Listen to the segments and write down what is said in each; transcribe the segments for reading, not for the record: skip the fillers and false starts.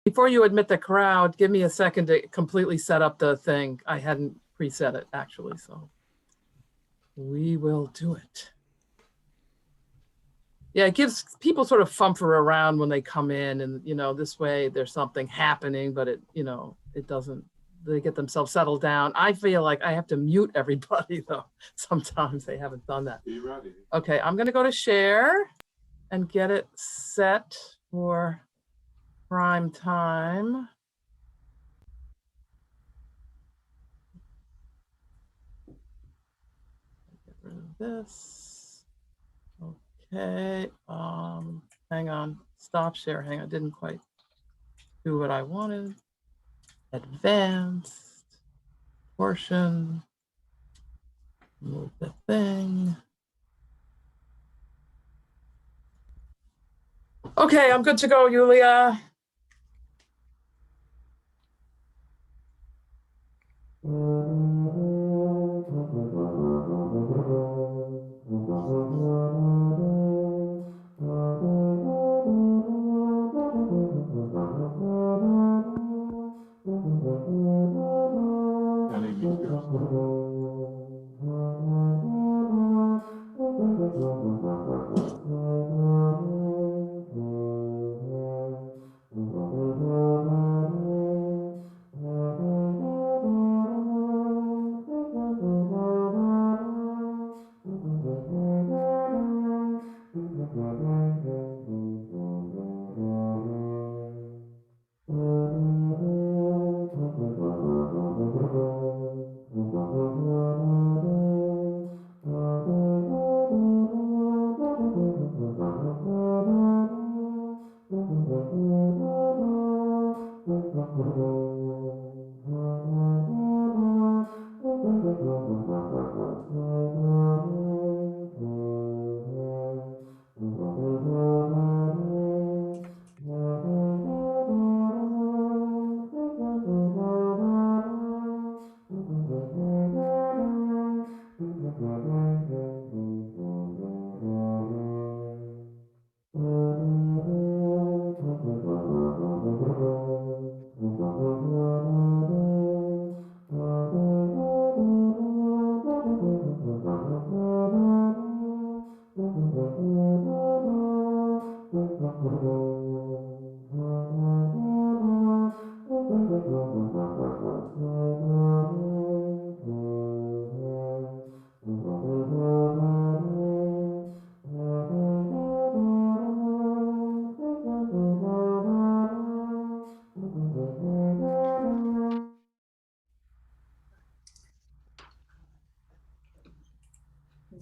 Before you admit the crowd, give me a second to completely set up the thing. I hadn't preset it actually, so we will do it. Yeah, it gives people sort of fumfer around when they come in, and this way there's something happening, but it doesn't, they get themselves settled down. I feel like I have to mute everybody though. Sometimes they haven't done that. Be ready. Okay, I'm gonna go to share and get it set for prime time. Get rid of this. Okay, hang on, stop share, hang on, didn't quite do what I wanted. Advanced portion, move the thing. Okay, I'm good to go, Yulia.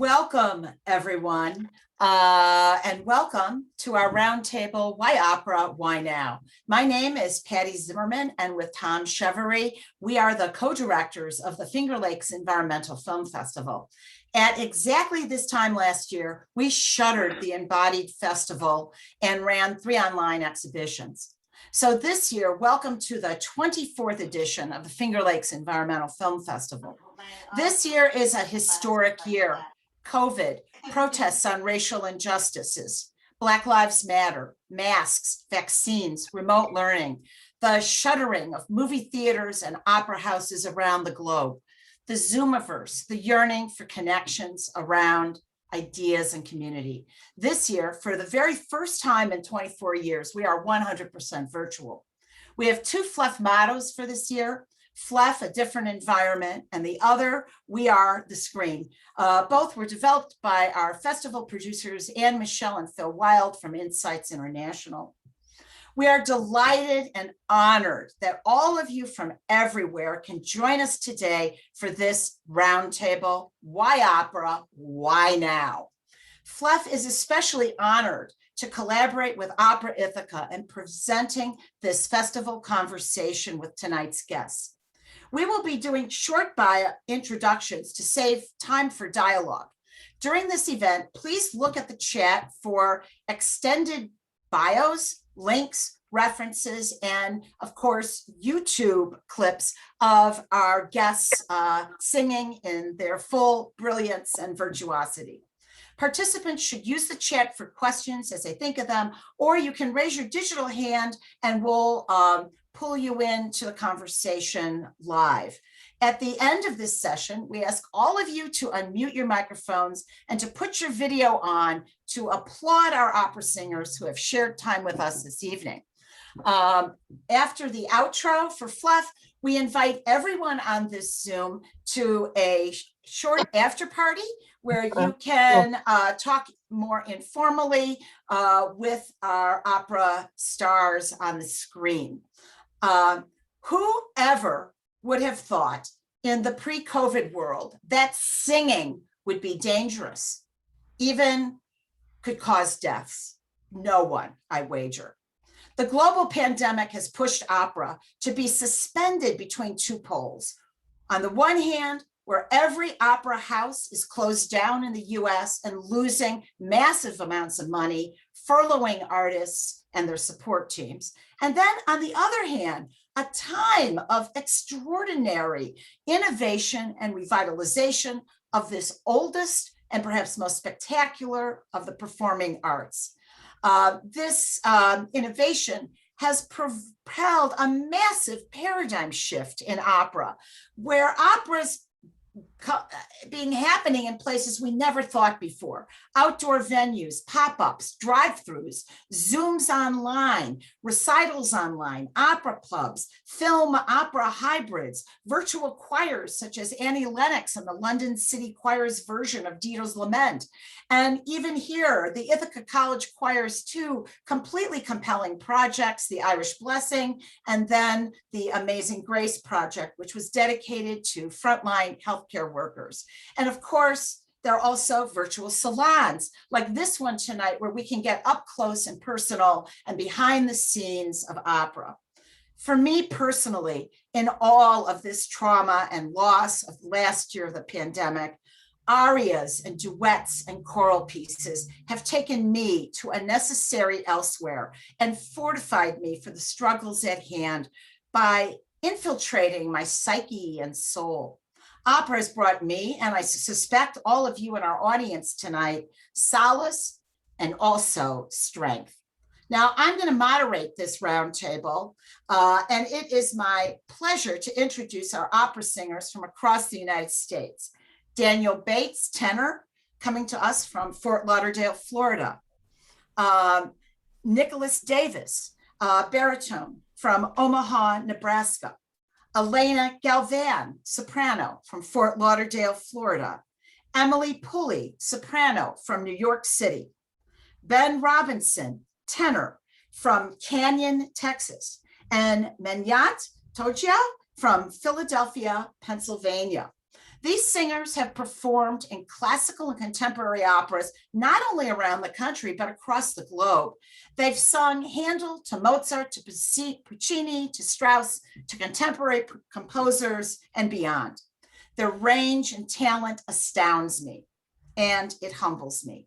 Welcome, everyone, and welcome to our roundtable, Why Opera, Why Now? My name is Patty Zimmerman, and with Tom Chevery, we are the co-directors of the Finger Lakes Environmental Film Festival. At exactly this time last year, we shuttered the Embodied Festival and ran 3 online exhibitions. So this year, welcome to the 24th edition of the Finger Lakes Environmental Film Festival. This year is a historic year. COVID, protests on racial injustices, Black Lives Matter, masks, vaccines, remote learning, the shuttering of movie theaters and opera houses around the globe, the Zoomiverse, the yearning for connections around ideas and community. This year, for the very first time in 24 years, we are 100% virtual. We have 2 FLEFF mottos for this year. FLEFF, a different environment, and the other, we are the screen. Both were developed by our festival producers, Anne Michelle and Phil Wild from Insights International. We are delighted and honored that all of you from everywhere can join us today for this roundtable, Why Opera, Why Now? FLEFF is especially honored to collaborate with Opera Ithaca in presenting this festival conversation with tonight's guests. We will be doing short bio introductions to save time for dialogue. During this event, please look at the chat for extended bios, links, references, and of course, YouTube clips of our guests singing in their full brilliance and virtuosity. Participants should use the chat for questions as they think of them, or you can raise your digital hand and we'll pull you into the conversation live. At the end of this session, we ask all of you to unmute your microphones and to put your video on to applaud our opera singers who have shared time with us this evening. After the outro for FLEFF, we invite everyone on this Zoom to a short after party where you can talk more informally with our opera stars on the screen. Whoever would have thought in the pre-COVID world that singing would be dangerous, even could cause deaths? No one, I wager. The global pandemic has pushed opera to be suspended between two poles. On the one hand, where every opera house is closed down in the US and losing massive amounts of money, furloughing artists and their support teams. And then on the other hand, a time of extraordinary innovation and revitalization of this oldest and perhaps most spectacular of the performing arts. This innovation has propelled a massive paradigm shift in opera, where opera's happening in places we never thought before. Outdoor venues, pop-ups, drive-throughs, Zooms online, recitals online, opera clubs, film opera hybrids, virtual choirs such as Annie Lennox and the London City Choir's version of Dido's Lament. And even here, the Ithaca College Choir's two completely compelling projects, the Irish Blessing, and then the Amazing Grace Project, which was dedicated to frontline healthcare workers. And of course, there are also virtual salons like this one tonight, where we can get up close and personal and behind the scenes of opera. For me personally, in all of this trauma and loss of last year of the pandemic, arias and duets and choral pieces have taken me to a necessary elsewhere and fortified me for the struggles at hand by infiltrating my psyche and soul. Opera has brought me, and I suspect all of you in our audience tonight, solace and also strength. Now, I'm going to moderate this roundtable, and it is my pleasure to introduce our opera singers from across the United States. Daniel Bates, tenor, coming to us from Fort Lauderdale, Florida. Nicholas Davis, baritone from Omaha, Nebraska. Elena Galvan, soprano from Fort Lauderdale, Florida. Emily Pulley, soprano from New York City. Ben Robinson, tenor from Canyon, Texas. And Menyat Togia from Philadelphia, Pennsylvania. These singers have performed in classical and contemporary operas, not only around the country, but across the globe. They've sung Handel to Mozart, to Puccini, to Strauss, to contemporary composers and beyond. Their range and talent astounds me, and it humbles me.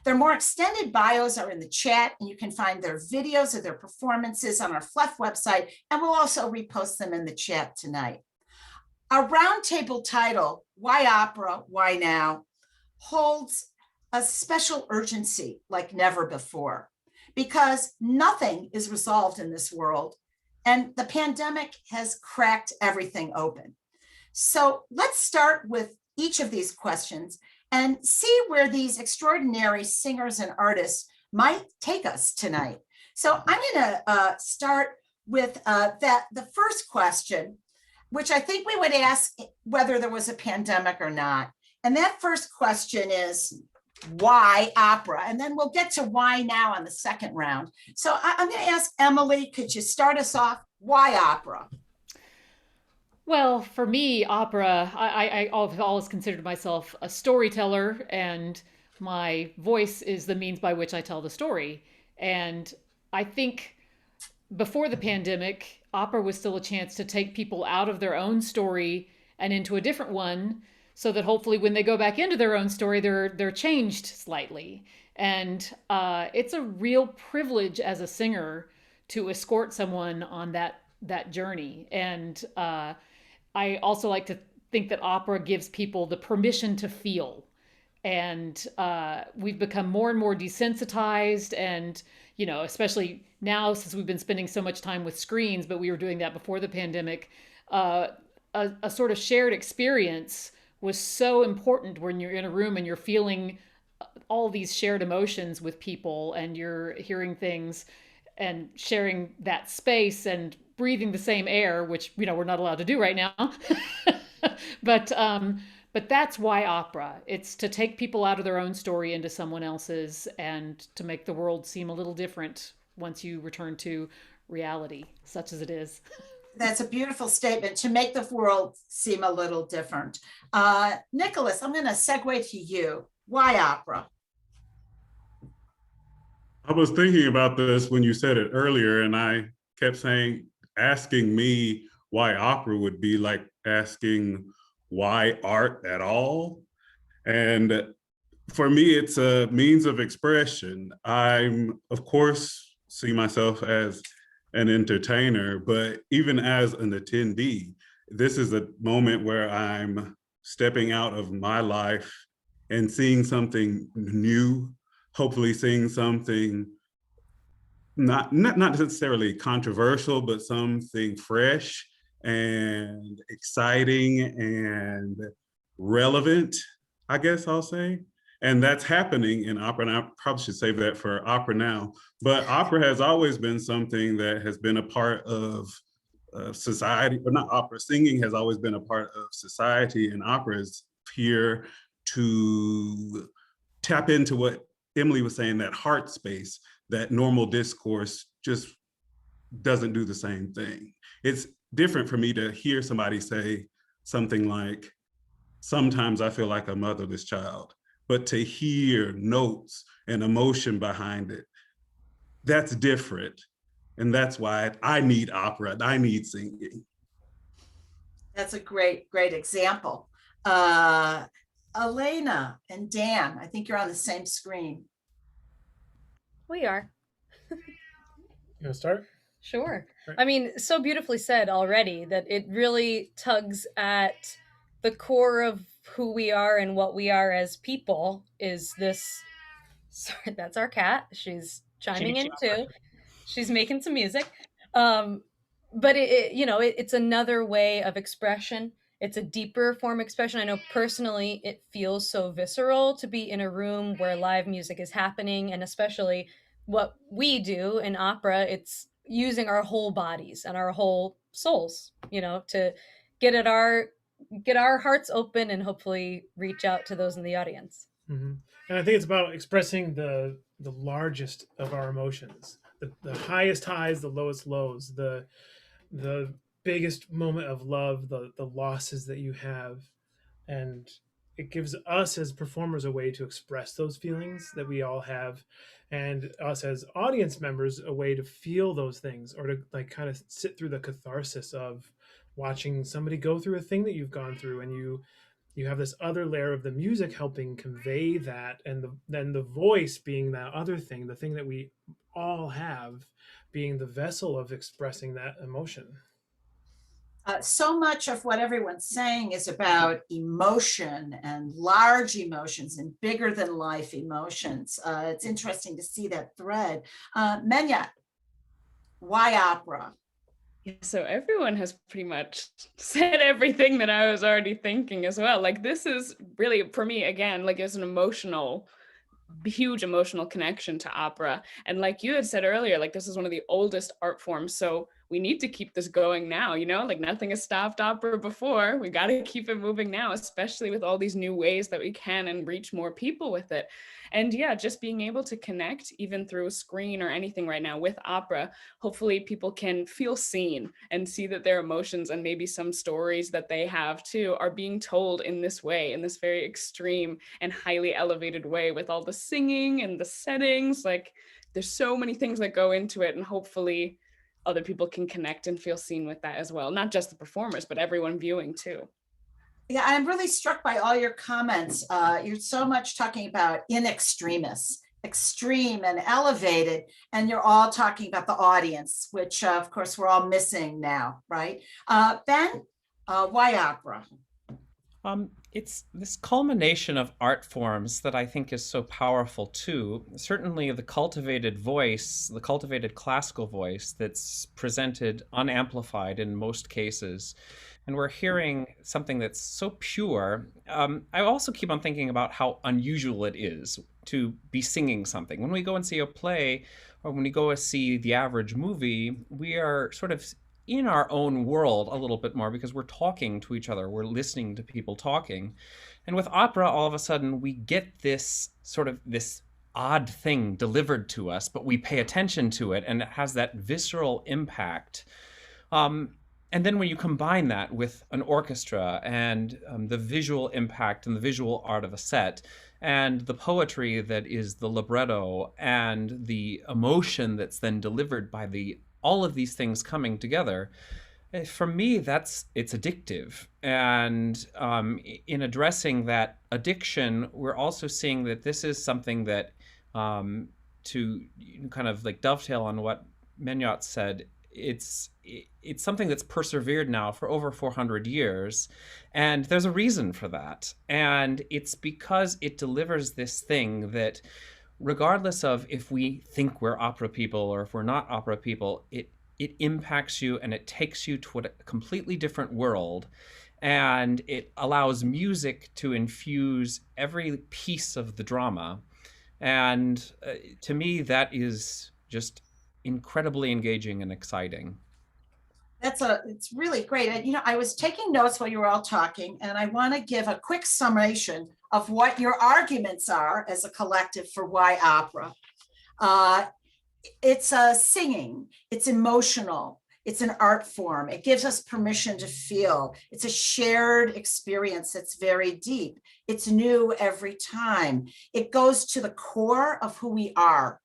Their more extended bios are in the chat, and you can find their videos of their performances on our FLEFF website, and we'll also repost them in the chat tonight. Our roundtable title, Why Opera, Why Now, holds a special urgency like never before, because nothing is resolved in this world, and the pandemic has cracked everything open. So let's start with each of these questions and see where these extraordinary singers and artists might take us tonight. So I'm going to start with the first question, which I think we would ask whether there was a pandemic or not. And that first question is, why opera? And then we'll get to why now on the second round. So I'm going to ask Emily, could you start us off? Why opera? Well, for me, opera, I've always considered myself a storyteller, and my voice is the means by which I tell the story. And I think before the pandemic, opera was still a chance to take people out of their own story and into a different one, so that hopefully when they go back into their own story, they're changed slightly. And it's a real privilege as a singer to escort someone on that journey. And I also like to think that opera gives people the permission to feel. And we've become more and more desensitized, and especially now since we've been spending so much time with screens, but we were doing that before the pandemic. A sort of shared experience was so important when you're in a room and you're feeling all these shared emotions with people, and you're hearing things and sharing that space and breathing the same air, which we're not allowed to do right now. but but that's why opera. It's to take people out of their own story into someone else's, and to make the world seem a little different once you return to reality, such as it is. That's a beautiful statement, to make the world seem a little different. Nicholas, I'm going to segue to you. Why opera? I was thinking about this when you said it earlier, and I kept saying, asking me why opera would be like asking why art at all. And for me, it's a means of expression. I'm, of course, see myself as an entertainer, but even as an attendee, this is a moment where I'm stepping out of my life and seeing something new, hopefully seeing something not necessarily controversial, but something fresh and exciting and relevant, I guess I'll say. And that's happening in opera. And I probably should save that for opera now. But opera has always been something that has been a part of society, or not opera, singing has always been a part of society, and opera is here to tap into what Emily was saying, that heart space, that normal discourse just doesn't do the same thing. It's different for me to hear somebody say something like, sometimes I feel like a motherless child, but to hear notes and emotion behind it, that's different. And that's why I need opera, I need singing. That's a great example. Elena and Dan, I think you're on the same screen. We are. You want to start? Sure. Right. I mean, so beautifully said already that it really tugs at the core of who we are and what we are as people is this. Sorry, that's our cat. She's chiming in too. She's making some music. But it's another way of expression. It's a deeper form of expression. I know personally it feels so visceral to be in a room where live music is happening, and especially what we do in opera, it's using our whole bodies and our whole souls, to get at our hearts open and hopefully reach out to those in the audience. Mm-hmm. And I think it's about expressing the largest of our emotions, the highest highs, the lowest lows, the biggest moment of love, the losses that you have. And it gives us as performers a way to express those feelings that we all have, and us as audience members a way to feel those things, or to like kind of sit through the catharsis of watching somebody go through a thing that you've gone through, and you have this other layer of the music helping convey that, and then the voice being that other thing, the thing that we all have, being the vessel of expressing that emotion. So much of what everyone's saying is about emotion and large emotions and bigger than life emotions. It's interesting to see that thread. Menya, why opera? Yeah, so everyone has pretty much said everything that I was already thinking as well. Like, this is really, for me, again, like, it's an huge emotional connection to opera. And like you had said earlier, like, this is one of the oldest art forms. So we need to keep this going now, like nothing has stopped opera before. We got to keep it moving now, especially with all these new ways that we can and reach more people with it. And yeah, just being able to connect even through a screen or anything right now with opera, hopefully people can feel seen and see that their emotions and maybe some stories that they have too are being told in this way, in this very extreme and highly elevated way, with all the singing and the settings. Like, there's so many things that go into it, and hopefully other people can connect and feel seen with that as well. Not just the performers, but everyone viewing too. Yeah, I'm really struck by all your comments. You're so much talking about in extremis, extreme and elevated, and you're all talking about the audience, which of course we're all missing now, right? Ben, why opera? It's this culmination of art forms that I think is so powerful too. Certainly, the cultivated voice, the cultivated classical voice that's presented unamplified in most cases. And we're hearing something that's so pure. I also keep on thinking about how unusual it is to be singing something. When we go and see a play, or when we go and see the average movie, we are sort of in our own world a little bit more because we're talking to each other, we're listening to people talking. And with opera, all of a sudden we get this sort of this odd thing delivered to us, but we pay attention to it and it has that visceral impact. And then when you combine that with an orchestra and the visual impact and the visual art of a set, and the poetry that is the libretto and the emotion that's then delivered by the all of these things coming together, for me, it's addictive. And in addressing that addiction, we're also seeing that this is something that, to kind of like dovetail on what Menyot said, it's something that's persevered now for over 400 years, and there's a reason for that. And it's because it delivers this thing that, regardless of if we think we're opera people or if we're not opera people, it impacts you and it takes you to a completely different world. And it allows music to infuse every piece of the drama. And to me, that is just incredibly engaging and exciting. It's really great. And, I was taking notes while you were all talking, and I want to give a quick summation of what your arguments are as a collective for why opera. It's singing, it's emotional, it's an art form. It gives us permission to feel. It's a shared experience that's very deep. It's new every time. It goes to the core of who we are.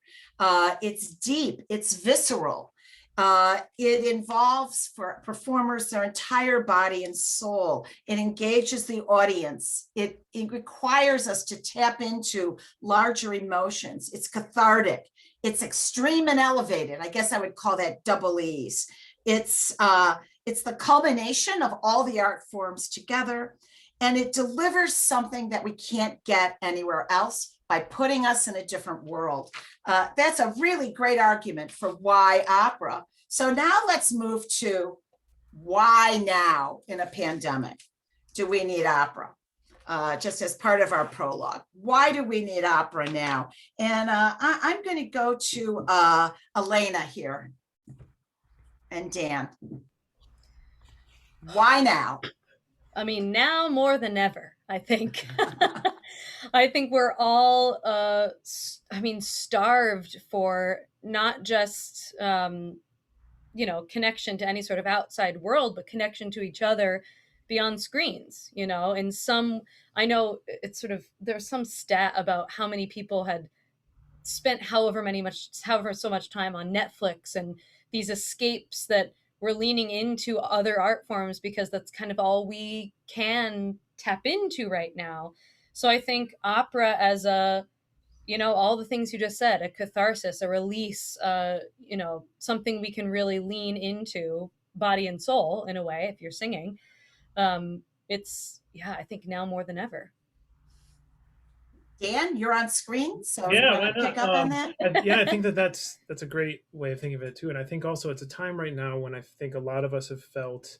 It's deep, it's visceral. It involves for performers their entire body and soul. It engages the audience. It requires us to tap into larger emotions. It's cathartic. It's extreme and elevated. I guess I would call that double E's. It's the culmination of all the art forms together, and it delivers something that we can't get anywhere else by putting us in a different world. That's a really great argument for why opera. So now let's move to why now in a pandemic do we need opera? Just as part of our prologue. Why do we need opera now? And I'm going to go to Elena here and Dan. Why now? I mean, now more than ever, I think. I think we're all, starved for not just, connection to any sort of outside world, but connection to each other beyond screens, and I know it's sort of, there's some stat about how many people had spent however so much time on Netflix and these escapes that we're leaning into other art forms because that's kind of all we can tap into right now. So I think opera as all the things you just said, a catharsis, a release, something we can really lean into body and soul in a way, if you're singing. I think now more than ever. Dan, you're on screen, so Yeah, you want to pick up on that? I think that's a great way of thinking of it too. And I think also it's a time right now when I think a lot of us have felt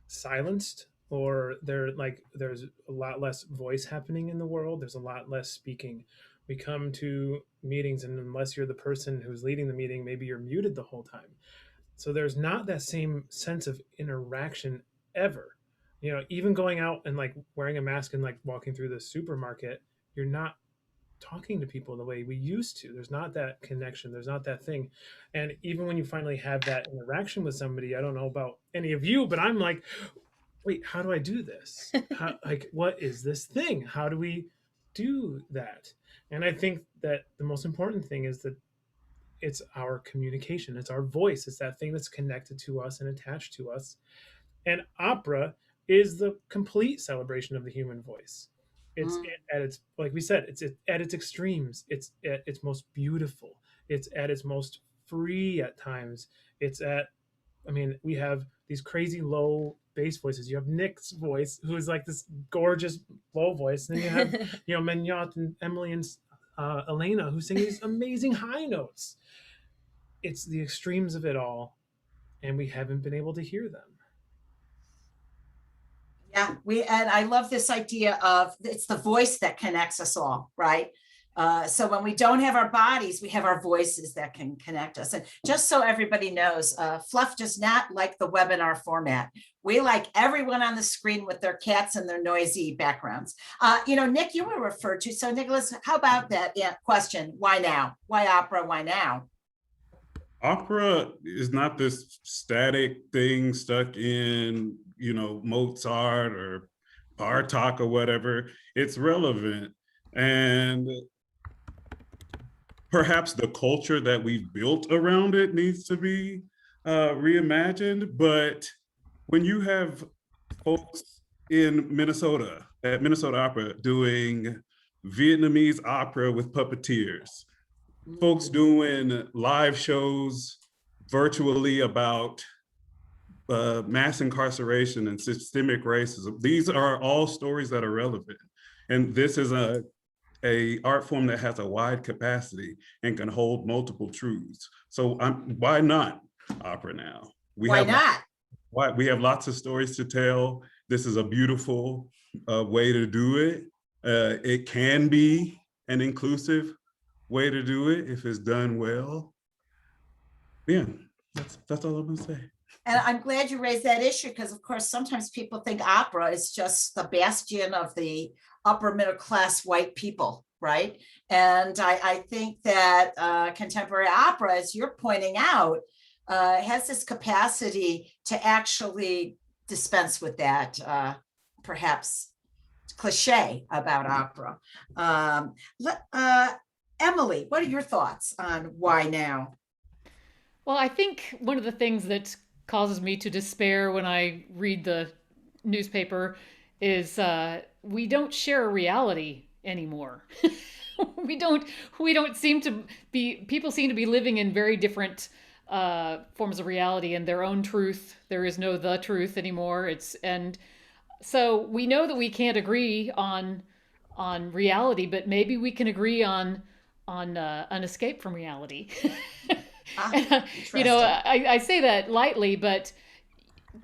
silenced, or there's a lot less voice happening in the world. There's a lot less speaking. We come to meetings, and unless you're the person who's leading the meeting, maybe you're muted the whole time. So there's not that same sense of interaction ever. Even going out and like wearing a mask and like walking through the supermarket, you're not talking to people the way we used to. There's not that connection. There's not that thing. And even when you finally have that interaction with somebody, I don't know about any of you, but I'm like, wait, how do I do this? What is this thing? How do we do that? And I think that the most important thing is that it's our communication. It's our voice. It's that thing that's connected to us and attached to us. And opera is the complete celebration of the human voice. It's at its, like we said, it's at its extremes. It's at its most beautiful. It's at its most free at times. It's at I mean, we have these crazy low bass voices. You have Nick's voice, who is like this gorgeous low voice. And then you have, Mignot and Emily and Elena, who sing these amazing high notes. It's the extremes of it all, and we haven't been able to hear them. Yeah, and I love this idea of it's the voice that connects us all, right? So when we don't have our bodies, we have our voices that can connect us. And just so everybody knows, FLEFF does not like the webinar format. We like everyone on the screen with their cats and their noisy backgrounds. Nick, you were referred to. So Nicholas, how about that question? Why now? Why opera? Why now? Opera is not this static thing stuck in, Mozart or Bartok or whatever. It's relevant. And perhaps the culture that we've built around it needs to be reimagined. But when you have folks in Minnesota, at Minnesota Opera, doing Vietnamese opera with puppeteers, folks doing live shows virtually about mass incarceration and systemic racism. These are all stories that are relevant. And this is a art form that has a wide capacity and can hold multiple truths. So why not opera now? Why not? We have lots of stories to tell. This is a beautiful way to do it. It can be an inclusive way to do it if it's done well. Yeah, that's all I'm gonna say. And I'm glad you raised that issue because, of course, sometimes people think opera is just the bastion of the upper middle class white people, right? And I think that contemporary opera, as you're pointing out, has this capacity to actually dispense with that, perhaps cliche about opera. Emily, what are your thoughts on why now? Well, I think one of the things that causes me to despair when I read the newspaper is we don't share a reality anymore. we don't seem to be, people seem to be living in very different forms of reality and their own truth. There is no the truth anymore. And so we know that we can't agree on reality, but maybe we can agree on an escape from reality. I say that lightly, but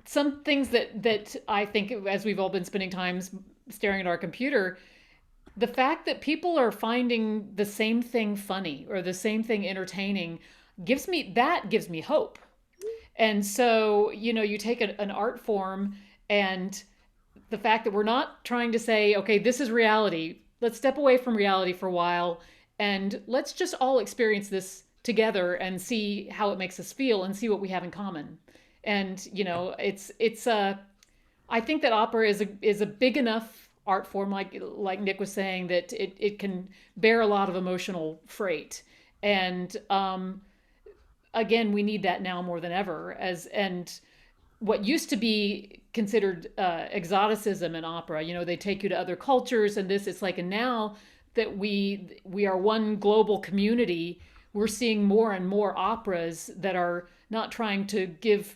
some things that I think, as we've all been spending time staring at our computer, the fact that people are finding the same thing funny or the same thing entertaining gives me hope. And so, you take an art form, and the fact that we're not trying to say, okay, this is reality. Let's step away from reality for a while, and let's just all experience this together and see how it makes us feel and see what we have in common. And I think that opera is a big enough art form, like Nick was saying, that it can bear a lot of emotional freight. And again, we need that now more than ever. And what used to be considered exoticism in opera, they take you to other cultures and this, it's like, and now that we are one global community, we're seeing more and more operas that are not trying to give,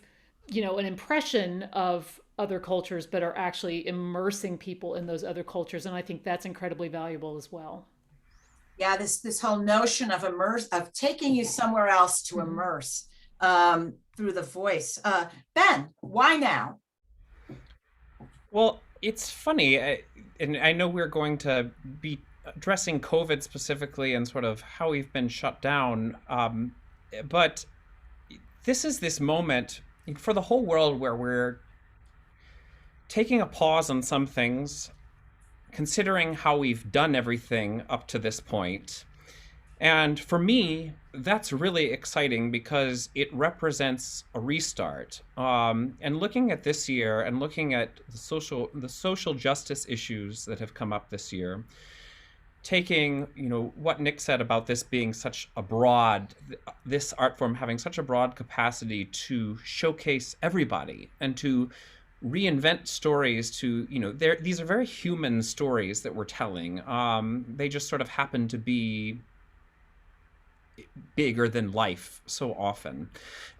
an impression of other cultures, but are actually immersing people in those other cultures. And I think that's incredibly valuable as well. Yeah, this whole notion of taking you somewhere else to immerse through the voice. Ben, why now? Well, it's funny, and I know we're going to be addressing COVID specifically and sort of how we've been shut down. But this is this moment for the whole world where we're taking a pause on some things, considering how we've done everything up to this point. And for me, that's really exciting because it represents a restart. And looking at this year and looking at the social justice issues that have come up this year, taking, what Nick said about this being such a this art form having such a broad capacity to showcase everybody and to reinvent stories to, these are very human stories that we're telling. They just sort of happen to be bigger than life so often.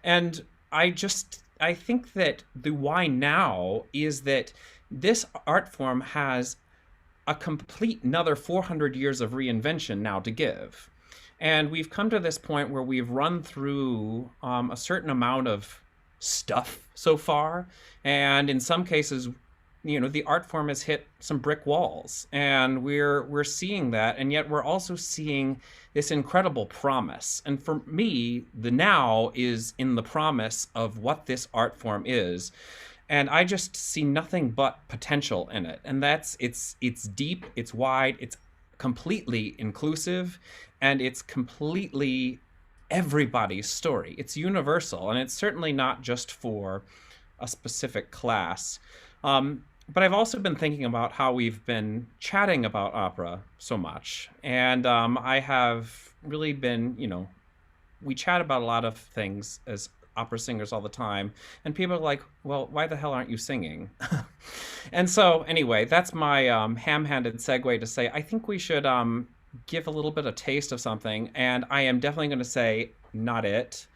And I just I think that the why now is that this art form has a complete another 400 years of reinvention now to give. And we've come to this point where we've run through a certain amount of stuff so far. And in some cases, the art form has hit some brick walls, and we're seeing that. And yet we're also seeing this incredible promise. And for me, the now is in the promise of what this art form is. And I just see nothing but potential in it. And it's deep, it's wide, it's completely inclusive, and it's completely everybody's story. It's universal, and it's certainly not just for a specific class. But I've also been thinking about how we've been chatting about opera so much. And I have really been, we chat about a lot of things as opera singers all the time, and people are like, well, why the hell aren't you singing? And so anyway, that's my ham-handed segue to say I think we should give a little bit of taste of something, and I am definitely going to say not it,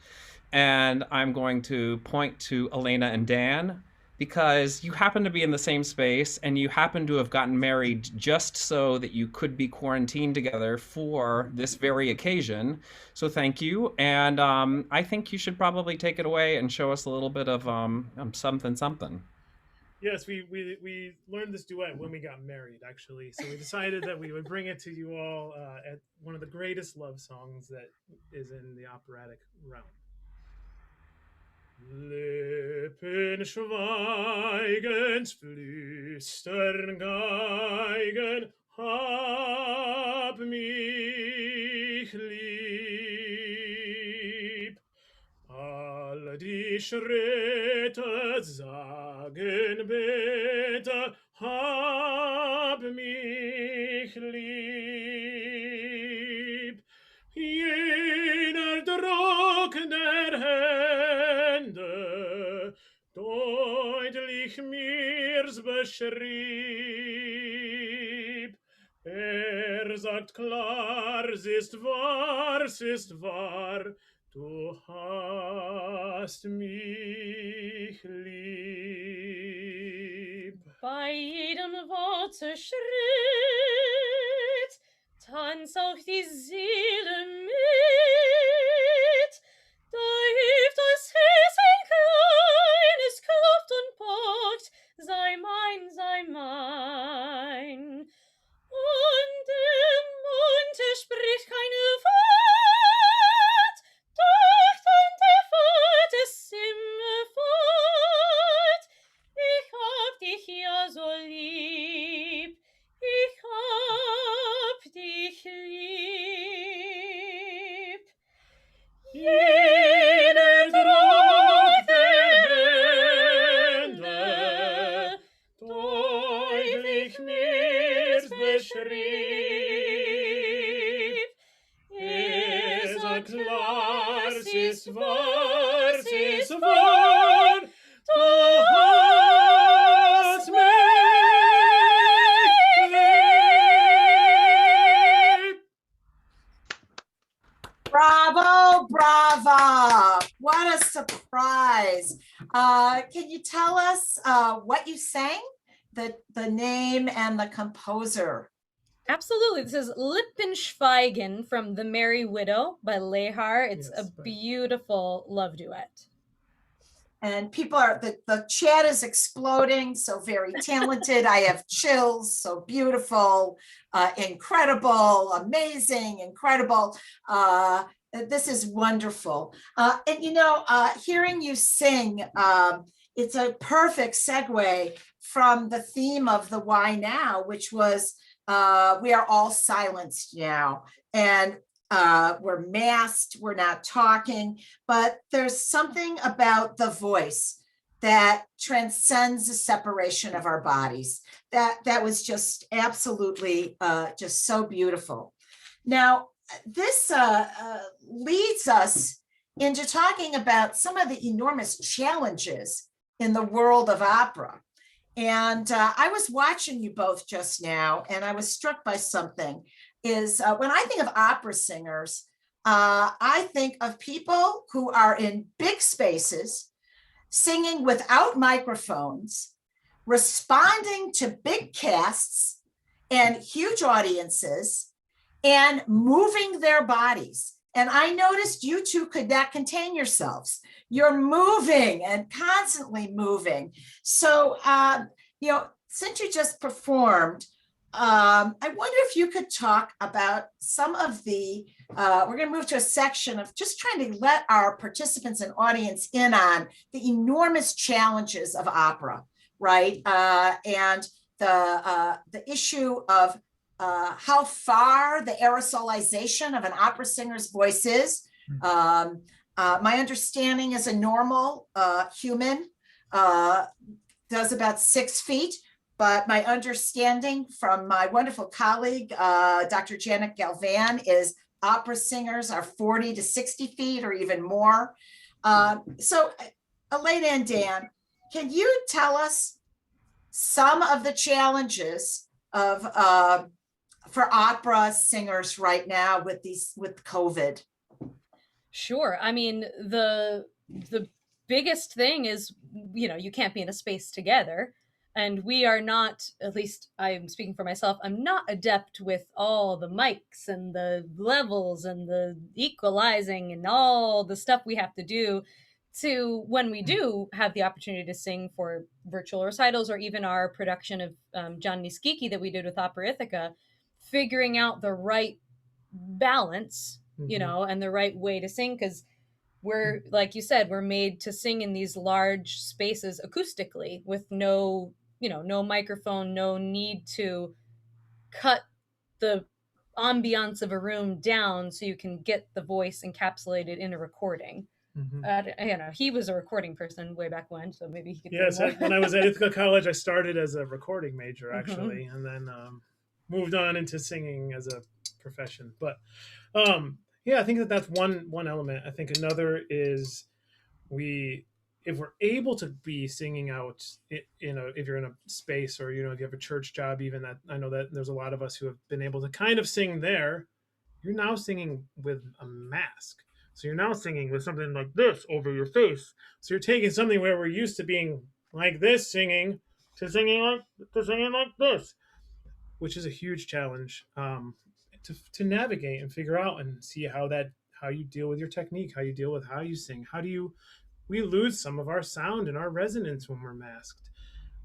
and I'm going to point to Elena and Dan, because you happen to be in the same space and you happen to have gotten married just so that you could be quarantined together for this very occasion. So thank you. And I think you should probably take it away and show us a little bit of something. Yes, we learned this duet when we got married, actually. So we decided that we would bring it to you all at one of the greatest love songs that is in the operatic realm. Lippen schweigend, flüstern Geigen, hab mich lieb. All die Schritte sagen bitte, hab mich lieb. Jener Druck der Hände deutlich mir's beschrieb. Sagt klar, es ist wahr, du hast mich lieb. Bei jedem Worte Schritt tanzt auch die Seele mit. Da hebt das Herz ein kleines, klopft und pocht, sei mein, sei mein. Und im Munde spricht keine Wort, doch dann der Wort es immerfort. Ich hab dich ja so lieb, ich hab dich lieb. Jener Druck der Hände deutlich mir's beschrieb. Sagt klar, es ist wahr, du hast mich lieb. Bravo, bravo. What a surprise. Can you tell us what you sang? The name and the composer. Absolutely. This is Lippenschweigen from The Merry Widow by Lehar. It's Yes, a beautiful love duet. And people are, the chat is exploding, so very talented. I have chills, so beautiful, incredible, amazing, incredible. This is wonderful. And hearing you sing, it's a perfect segue from the theme of the Why Now, which was we are all silenced now. And we're masked, we're not talking, but there's something about the voice that transcends the separation of our bodies. That was just absolutely just so beautiful. Now, this leads us into talking about some of the enormous challenges in the world of opera. And I was watching you both just now, and I was struck by something. Is when I think of opera singers, I think of people who are in big spaces singing without microphones, responding to big casts and huge audiences, and moving their bodies. And I noticed you two could not contain yourselves. You're moving and constantly moving. So, since you just performed, I wonder if you could talk about some of the, we're going to move to a section of just trying to let our participants and audience in on the enormous challenges of opera, right? And the issue of how far the aerosolization of an opera singer's voice is. My understanding is a normal human does about 6 feet, but my understanding from my wonderful colleague, Dr. Janet Galvan, is opera singers are 40 to 60 feet or even more. So Elena and Dan, can you tell us some of the challenges of for opera singers right now with COVID? Sure. I mean, the biggest thing is, you can't be in a space together. And we are not, at least I'm speaking for myself, I'm not adept with all the mics and the levels and the equalizing and all the stuff we have to do to, when we do have the opportunity to sing for virtual recitals or even our production of John Niskiki that we did with Opera Ithaca, figuring out the right balance, and the right way to sing, because we're, like you said, we're made to sing in these large spaces acoustically with no microphone, no need to cut the ambiance of a room down so you can get the voice encapsulated in a recording. He was a recording person way back when, so maybe he could. Yes, when I was at Ithaca College, I started as a recording major, actually, and then moved on into singing as a profession. But I think that's one element. I think another is if we're able to be singing out, if you're in a space, or if you have a church job, even that, I know that there's a lot of us who have been able to kind of sing there. You're now singing with a mask, so you're now singing with something like this over your face. So you're taking something where we're used to being like this singing to singing like this, which is a huge challenge to navigate and figure out and see how you deal with your technique, how you deal with how you sing, we lose some of our sound and our resonance when we're masked.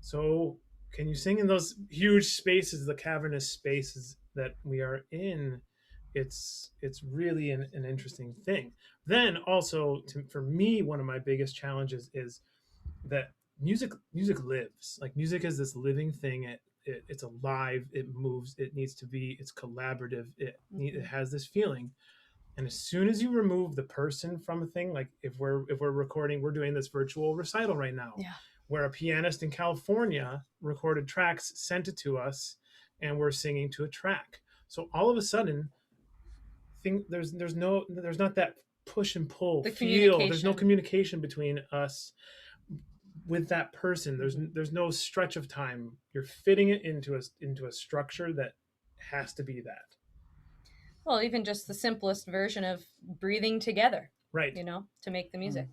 So can you sing in those huge spaces, the cavernous spaces that we are in? It's really an interesting thing. Then also, for me, one of my biggest challenges is that music lives. Like, music is this living thing. It's alive, it moves, it's collaborative, it has this feeling. And as soon as you remove the person from a thing, like if we're recording, we're doing this virtual recital right now, where a pianist in California recorded tracks, sent it to us, and we're singing to a track. So all of a sudden, there's not that push and pull feel. There's no communication between us with that person. There's no stretch of time. You're fitting it into a structure that has to be that. Well, even just the simplest version of breathing together, right? To make the music.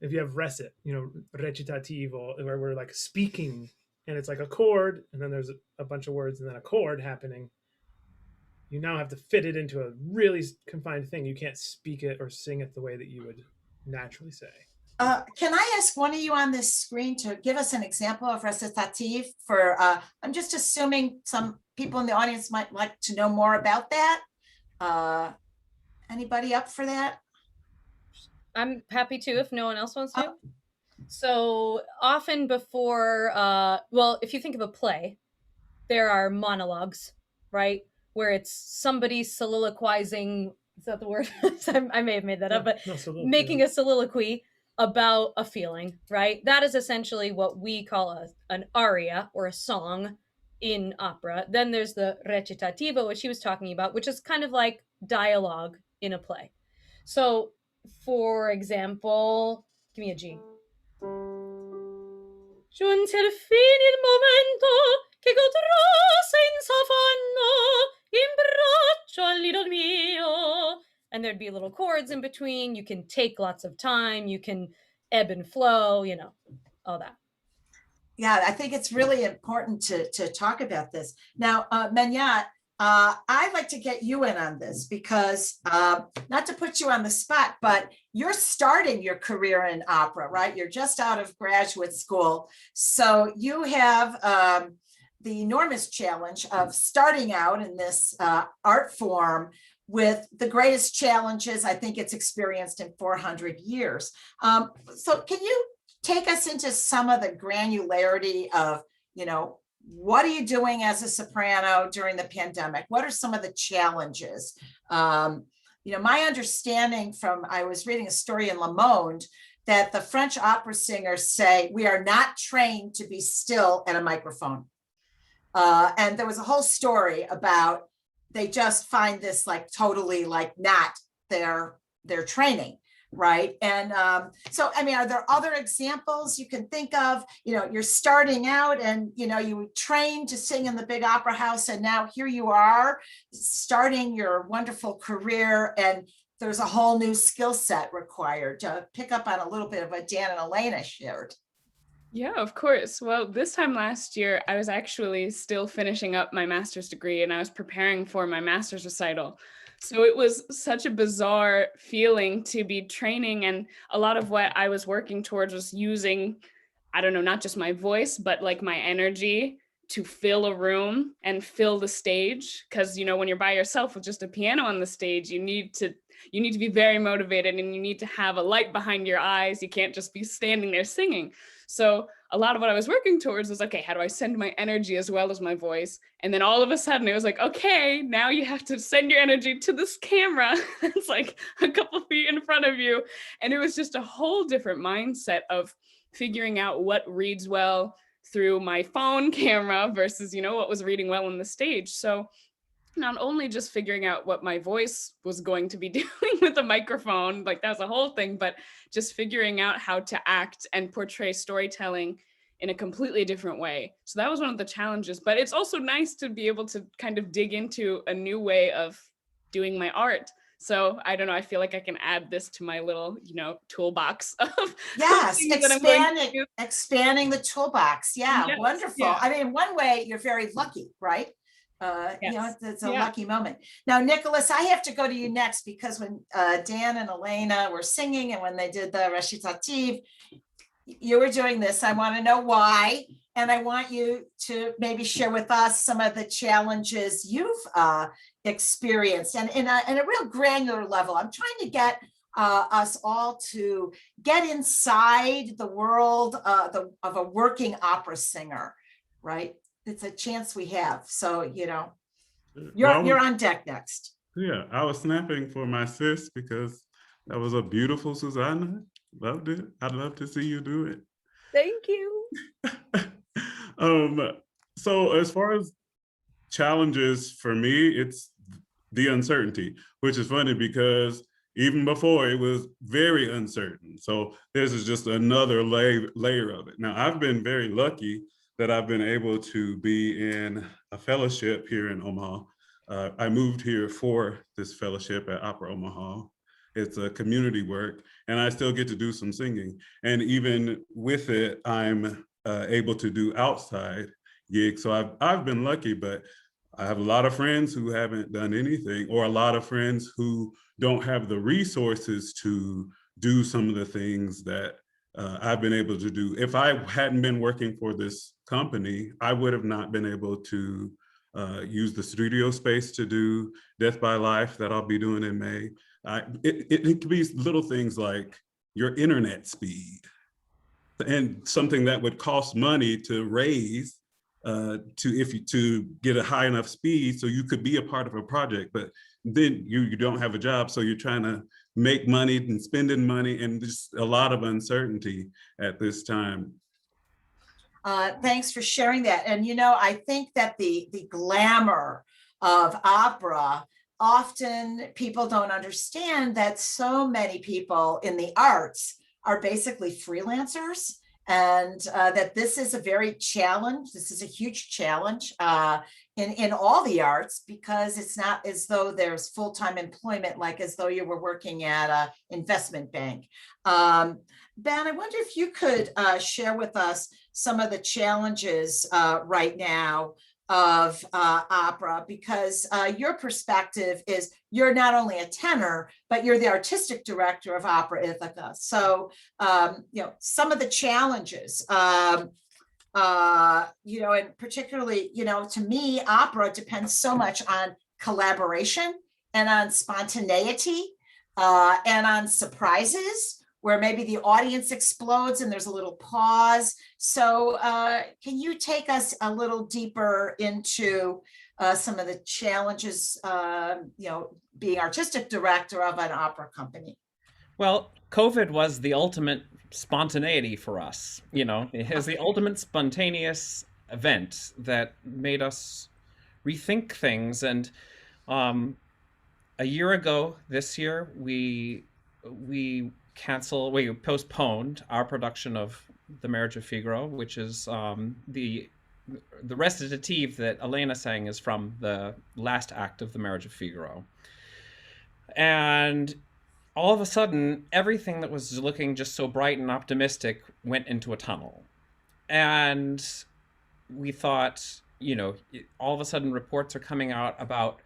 If you have recit, recitativo, where we're like speaking, and it's like a chord, and then there's a bunch of words, and then a chord happening. You now have to fit it into a really confined thing. You can't speak it or sing it the way that you would naturally say. Can I ask one of you on this screen to give us an example of recitative for, I'm just assuming some people in the audience might like to know more about that. Anybody up for that? I'm happy to, if no one else wants to. So often before, if you think of a play, there are monologues, right? Where it's somebody soliloquizing, is that the word? I may have made that up, but making a soliloquy about a feeling, right? That is essentially what we call an aria or a song in opera. Then there's the recitativo, which he was talking about, which is kind of like dialogue in a play. So, for example, give me a G. Giunse il fin il momento che godrò senza affanno in braccio all'idol mio. And there'd be little chords in between. You can take lots of time. You can ebb and flow, you know, all that. Yeah, I think it's really important to talk about this. Now, Manyat, I'd like to get you in on this because not to put you on the spot, but you're starting your career in opera, right? You're just out of graduate school. So you have the enormous challenge of starting out in this art form with the greatest challenges I think it's experienced in 400 years. So can you take us into some of the granularity of, you know, what are you doing as a soprano during the pandemic? What are some of the challenges? You know, my understanding from, I was reading a story in Le Monde that the French opera singers say, we are not trained to be still at a microphone. And there was a whole story about, they just find this like totally like not their training. Right. And so, I mean, are there other examples you can think of? You know, you're starting out and, you know, you trained to sing in the big opera house. And now here you are starting your wonderful career. And there's a whole new skill set required. To pick up on a little bit of what Dan and Elena shared. Yeah, of course. Well, this time last year, I was actually still finishing up my master's degree and I was preparing for my master's recital. So it was such a bizarre feeling to be training, and a lot of what I was working towards was using, I don't know, not just my voice, but like my energy to fill a room and fill the stage. Because, you know, when you're by yourself with just a piano on the stage, you need to be very motivated and you need to have a light behind your eyes. You can't just be standing there singing. So a lot of what I was working towards was, okay, how do I send my energy as well as my voice? And then all of a sudden it was like, okay, now you have to send your energy to this camera that's like a couple feet in front of you. And it was just a whole different mindset of figuring out what reads well through my phone camera versus, you know, what was reading well on the stage. So not only just figuring out what my voice was going to be doing with a microphone, like that was a whole thing, but just figuring out how to act and portray storytelling in a completely different way. So that was one of the challenges, but it's also nice to be able to kind of dig into a new way of doing my art. So I don't know, I feel like I can add this to my little, you know, toolbox of yes, expanding the toolbox. Yeah, yes, wonderful. Yeah. I mean, in one way, you're very lucky, right? Yes. You know, it's a lucky moment. Now, Nicholas, I have to go to you next because when Dan and Elena were singing and when they did the recitative, you were doing this. I want to know why. And I want you to maybe share with us some of the challenges you've experienced and in a real granular level. I'm trying to get us all to get inside the world of a working opera singer, right? It's a chance we have. So, you know, you're on deck next. Yeah, I was snapping for my sis because that was a beautiful Susanna. Loved it. I'd love to see you do it. Thank you. So as far as challenges for me, it's the uncertainty, which is funny because even before it was very uncertain. So this is just another layer of it. Now, I've been very lucky that I've been able to be in a fellowship here in Omaha. I moved here for this fellowship at Opera Omaha. It's a community work, and I still get to do some singing. And even with it, I'm able to do outside gigs. So I've been lucky, but I have a lot of friends who haven't done anything, or a lot of friends who don't have the resources to do some of the things that I've been able to do. If I hadn't been working for this company, I would have not been able to use the studio space to do Death by Life that I'll be doing in May. It could be little things like your internet speed and something that would cost money to raise to get a high enough speed so you could be a part of a project, but then you don't have a job, so you're trying to make money and spending money, and just a lot of uncertainty at this time. Thanks for sharing that. And, you know, I think that the glamour of opera, often people don't understand that so many people in the arts are basically freelancers and that this is a huge challenge in all the arts, because it's not as though there's full-time employment, like as though you were working at an investment bank. Ben, I wonder if you could share with us some of the challenges right now of opera, because your perspective is you're not only a tenor, but you're the artistic director of Opera Ithaca. So, some of the challenges, and particularly, to me, opera depends so much on collaboration and on spontaneity and on surprises, where maybe the audience explodes and there's a little pause. So can you take us a little deeper into some of the challenges, being artistic director of an opera company? Well, COVID was the ultimate spontaneity for us. It was the ultimate spontaneous event that made us rethink things. And a year ago, this year, we postponed our production of The Marriage of Figaro, which is the recitative that Elena sang is from the last act of The Marriage of Figaro. And all of a sudden, everything that was looking just so bright and optimistic went into a tunnel. And we thought, all of a sudden reports are coming out about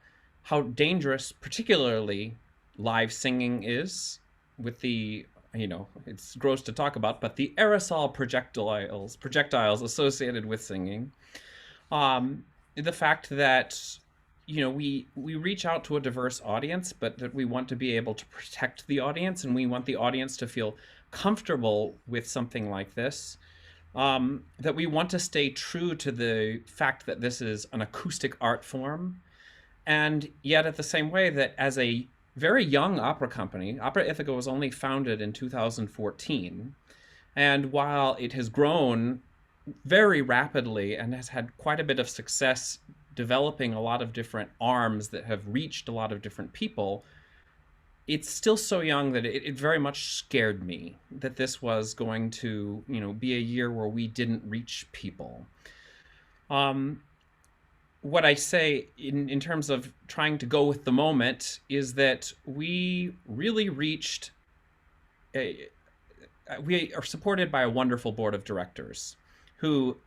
how dangerous, particularly live singing is, with the, it's gross to talk about, but the aerosol projectiles associated with singing. The fact that, we reach out to a diverse audience, but that we want to be able to protect the audience, and we want the audience to feel comfortable with something like this. That we want to stay true to the fact that this is an acoustic art form, and yet at the same way that as a very young opera company, Opera Ithaca was only founded in 2014. And while it has grown very rapidly and has had quite a bit of success developing a lot of different arms that have reached a lot of different people, it's still so young that it very much scared me that this was going to, be a year where we didn't reach people. What I say in terms of trying to go with the moment is that we really reached we are supported by a wonderful board of directors who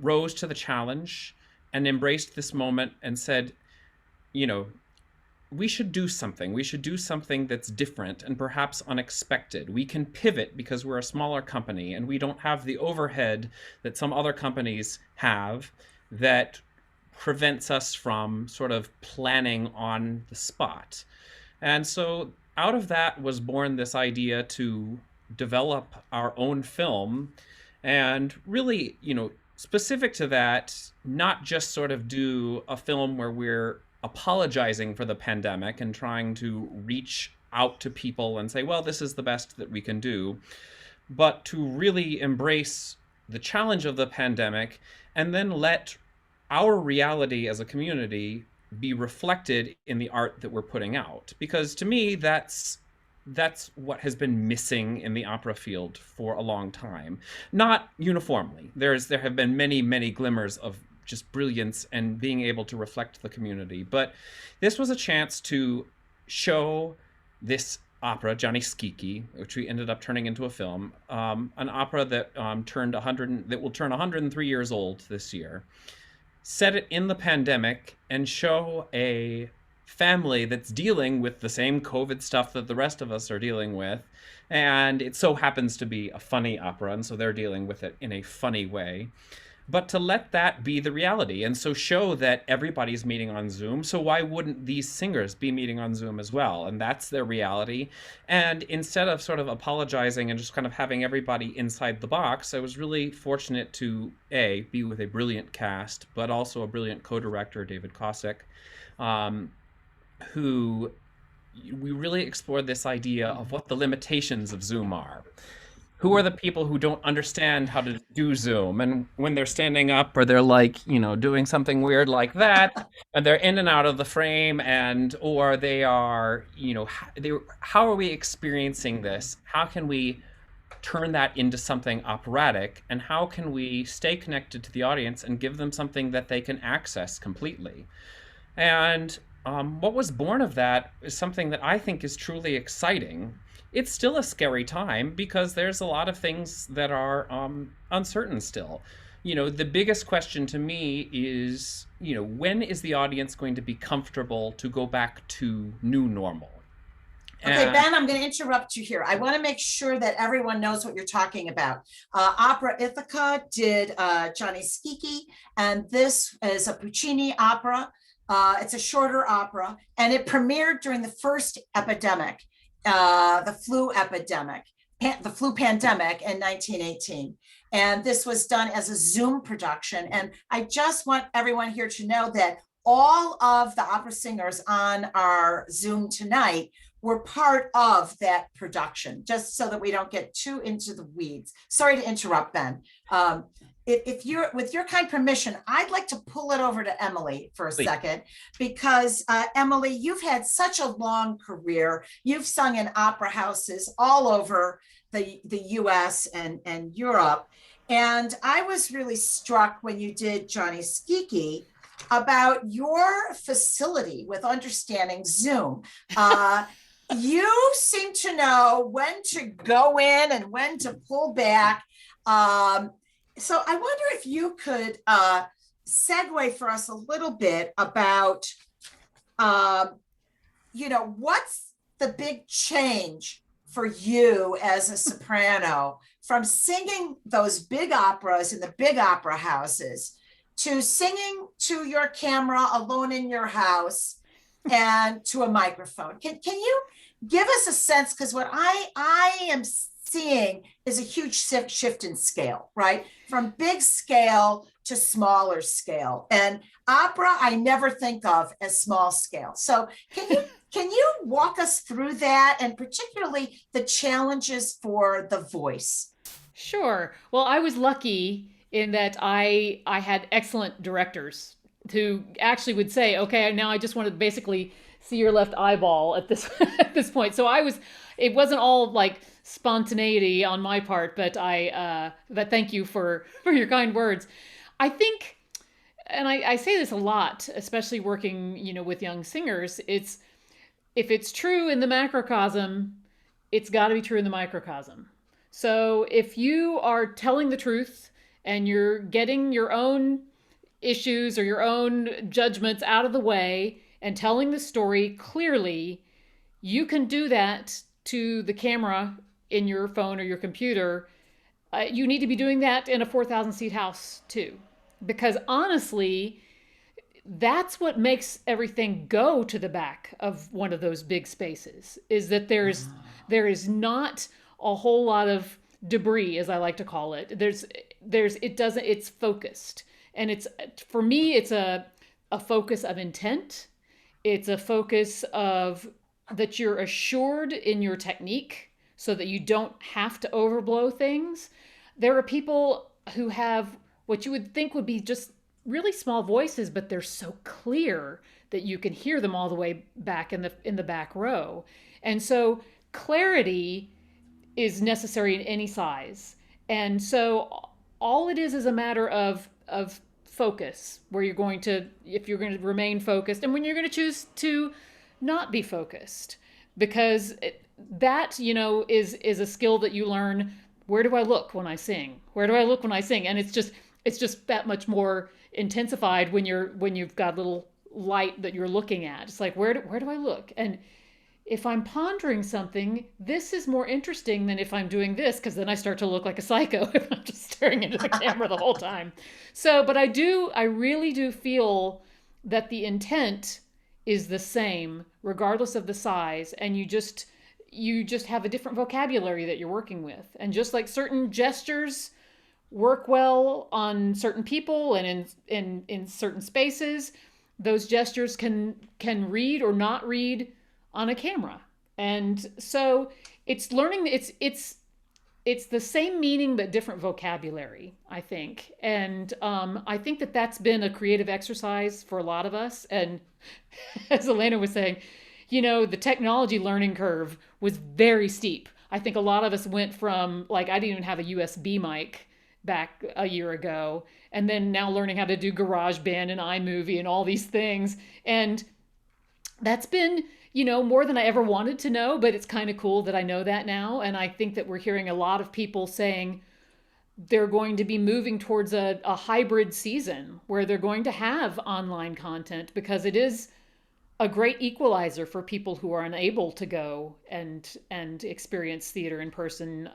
rose to the challenge and embraced this moment and said, we should do something. We should do something that's different and perhaps unexpected. We can pivot because we're a smaller company and we don't have the overhead that some other companies have that prevents us from sort of planning on the spot. And so out of that was born this idea to develop our own film, and really, specific to that, not just sort of do a film where we're apologizing for the pandemic and trying to reach out to people and say, well, this is the best that we can do, but to really embrace the challenge of the pandemic and then let our reality as a community be reflected in the art that we're putting out. Because to me, that's what has been missing in the opera field for a long time. Not uniformly. There have been many, many glimmers of just brilliance and being able to reflect the community. But this was a chance to show this opera, Gianni Schicchi, which we ended up turning into a film, an opera that that will turn 103 years old this year. Set it in the pandemic and show a family that's dealing with the same COVID stuff that the rest of us are dealing with. And it so happens to be a funny opera, and so they're dealing with it in a funny way. But to let that be the reality, and so show that everybody's meeting on Zoom, so why wouldn't these singers be meeting on Zoom as well? And that's their reality. And instead of sort of apologizing and just kind of having everybody inside the box, I was really fortunate to, be with a brilliant cast, but also a brilliant co-director, David Kosick, who we really explored this idea of what the limitations of Zoom are. Who are the people who don't understand how to do Zoom? And when they're standing up or they're like, doing something weird like that, and they're in and out of the frame, or they are, how are we experiencing this? How can we turn that into something operatic, and how can we stay connected to the audience and give them something that they can access completely? And what was born of that is something that I think is truly exciting. It's still a scary time because there's a lot of things that are uncertain still. The biggest question to me is, when is the audience going to be comfortable to go back to new normal? Okay, Ben, I'm going to interrupt you here. I want to make sure that everyone knows what you're talking about. Opera Ithaca did Johnny Schicchi, and this is a Puccini opera. It's a shorter opera, and it premiered during the first epidemic, the flu epidemic, the flu pandemic in 1918. And this was done as a Zoom production. And I just want everyone here to know that all of the opera singers on our Zoom tonight were part of that production, just so that we don't get too into the weeds. Sorry to interrupt, Ben. If you're, with your kind permission, I'd like to pull it over to Emily for a second, because Emily, you've had such a long career. You've sung in opera houses all over the US and Europe. And I was really struck when you did Johnny Schicchi about your facility with understanding Zoom. You seem to know when to go in and when to pull back. So I wonder if you could segue for us a little bit about, what's the big change for you as a soprano from singing those big operas in the big opera houses to singing to your camera alone in your house and to a microphone. Can you give us a sense? Because what I am seeing is a huge shift in scale, right? From big scale to smaller scale. And opera, I never think of as small scale. So can you walk us through that, and particularly the challenges for the voice? Sure. Well, I was lucky in that I had excellent directors who actually would say, okay, now I just want to basically see your left eyeball at this at this point. So it wasn't all like spontaneity on my part, but but thank you for your kind words. I think, and I say this a lot, especially working, with young singers, if it's true in the macrocosm, it's got to be true in the microcosm. So if you are telling the truth and you're getting your own issues or your own judgments out of the way and telling the story clearly, you can do that to the camera in your phone or your computer. You need to be doing that in a 4,000 seat house too, because honestly, that's what makes everything go to the back of one of those big spaces, is that there is not a whole lot of debris, as I like to call it. It's focused. And for me, it's a focus of intent. It's a focus of that you're assured in your technique so that you don't have to overblow things. There are people who have what you would think would be just really small voices, but they're so clear that you can hear them all the way back in the back row. And so clarity is necessary in any size. And so all it is a matter of focus, where you're going to, if you're going to remain focused, and when you're going to choose to not be focused, because that, is a skill that you learn. Where do I look when I sing? Where do I look when I sing? And it's just that much more intensified when you've got a little light that you're looking at. It's like, where do I look? And if I'm pondering something, this is more interesting than if I'm doing this, because then I start to look like a psycho if I'm just staring into the camera the whole time. So, but I really do feel that the intent is the same regardless of the size, and you just have a different vocabulary that you're working with. And just like certain gestures work well on certain people and in certain spaces, those gestures can read or not read on a camera. And so it's learning, it's the same meaning but different vocabulary, I think. And I think that's been a creative exercise for a lot of us. And as Elena was saying, the technology learning curve was very steep. I think a lot of us went from, like, I didn't even have a USB mic back a year ago, and then now learning how to do GarageBand and iMovie and all these things. And that's been, more than I ever wanted to know, but it's kind of cool that I know that now. And I think that we're hearing a lot of people saying they're going to be moving towards a hybrid season where they're going to have online content, because it is a great equalizer for people who are unable to go and experience theater in person,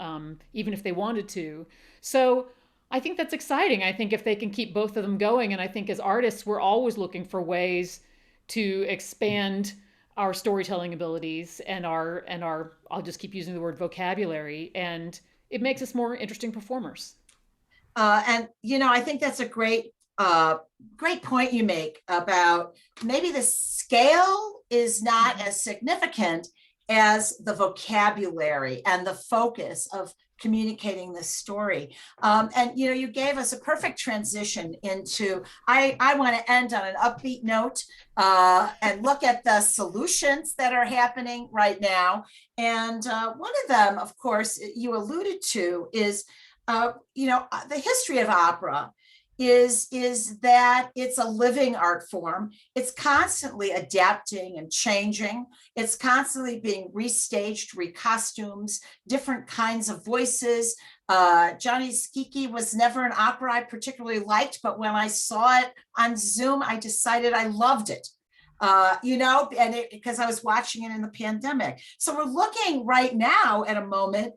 even if they wanted to. So I think that's exciting. I think if they can keep both of them going, and I think as artists, we're always looking for ways to expand our storytelling abilities and our I'll just keep using the word vocabulary, and it makes us more interesting performers. And I think that's a great point you make about maybe the scale is not as significant as the vocabulary and the focus of communicating this story. And you gave us a perfect transition into, I want to end on an upbeat note and look at the solutions that are happening right now. And one of them, of course, you alluded to is, the history of opera is that it's a living art form. It's constantly adapting and changing. It's constantly being restaged, recostumes, different kinds of voices. Johnny Skiki was never an opera I particularly liked, but when I saw it on Zoom, I decided I loved it. Because I was watching it in the pandemic. So we're looking right now at a moment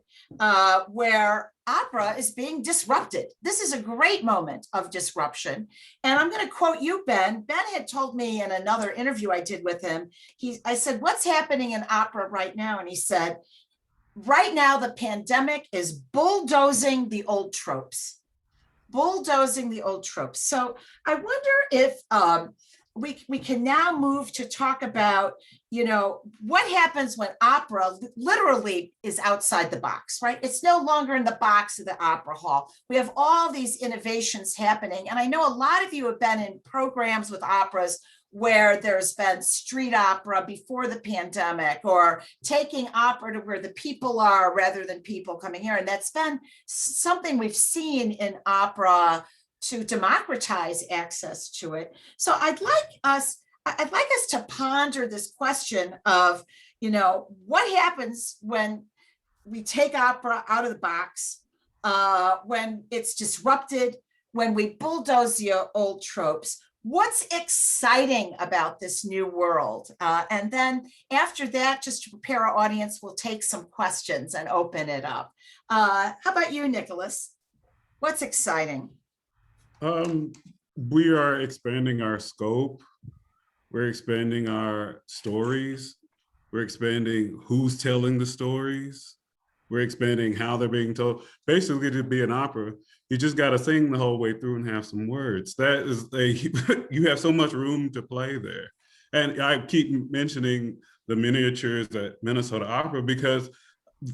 where opera is being disrupted. This is a great moment of disruption. And I'm going to quote you, Ben. Ben had told me in another interview I did with him, I said, what's happening in opera right now? And he said, right now, the pandemic is bulldozing the old tropes. Bulldozing the old tropes. So I wonder if we can now move to talk about, what happens when opera literally is outside the box, right? It's no longer in the box of the opera hall. We have all these innovations happening. And I know a lot of you have been in programs with operas where there's been street opera before the pandemic, or taking opera to where the people are rather than people coming here. And that's been something we've seen in opera to democratize access to it. So I'd like us to ponder this question of, what happens when we take opera out of the box, when it's disrupted, when we bulldoze the old tropes. What's exciting about this new world? And then after that, just to prepare our audience, we'll take some questions and open it up. How about you, Nicholas? What's exciting? We are expanding our scope. We're expanding our stories. We're expanding who's telling the stories. We're expanding how they're being told. Basically, to be an opera, you just got to sing the whole way through and have some words. That is you have so much room to play there. And I keep mentioning the miniatures at Minnesota Opera because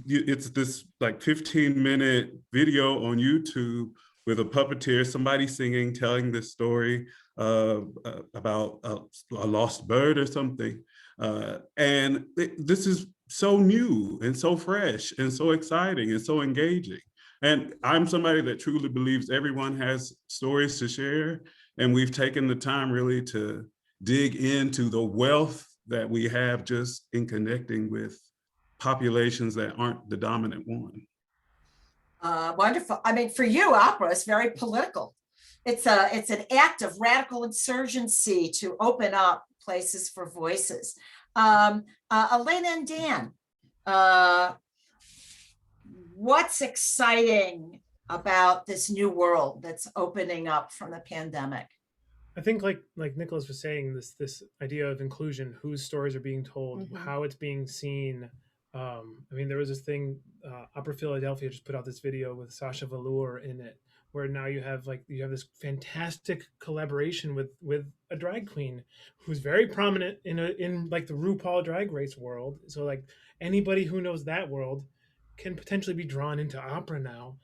it's this like 15-minute video on YouTube with a puppeteer, somebody singing, telling this story about a lost bird or something. And this is so new and so fresh and so exciting and so engaging. And I'm somebody that truly believes everyone has stories to share. And we've taken the time really to dig into the wealth that we have just in connecting with populations that aren't the dominant one. Wonderful. I mean, for you, opera is very political. It's an act of radical insurgency to open up places for voices. Elena and Dan, what's exciting about this new world that's opening up from the pandemic? I think like Nicholas was saying, this idea of inclusion, whose stories are being told, how it's being seen. I mean, there was this thing, Opera Philadelphia just put out this video with Sasha Velour in it, where now you have this fantastic collaboration with a drag queen who's very prominent in like the RuPaul Drag Race world. So like anybody who knows that world can potentially be drawn into opera now.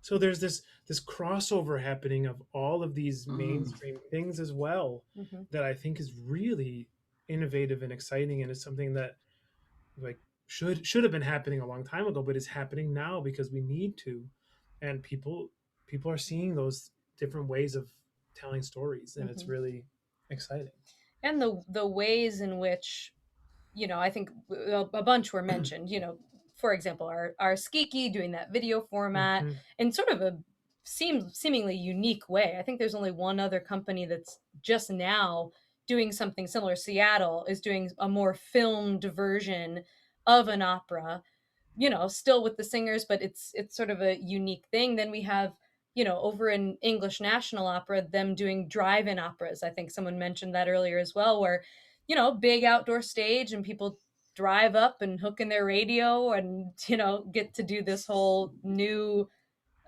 So there's this crossover happening of all of these mainstream things as well, that I think is really innovative and exciting, and it's something that like should have been happening a long time ago, but is happening now because we need to, and people are seeing those different ways of telling stories, and it's really exciting. And the ways in which, I think a bunch were mentioned, for example, our Skiki doing that video format in sort of a seemingly unique way. I think there's only one other company that's just now doing something similar. Seattle is doing a more filmed version of an opera, still with the singers, but it's sort of a unique thing. Then we have, over in English National Opera, them doing drive-in operas. I think someone mentioned that earlier as well, where, big outdoor stage and people drive up and hook in their radio and, get to do this whole new,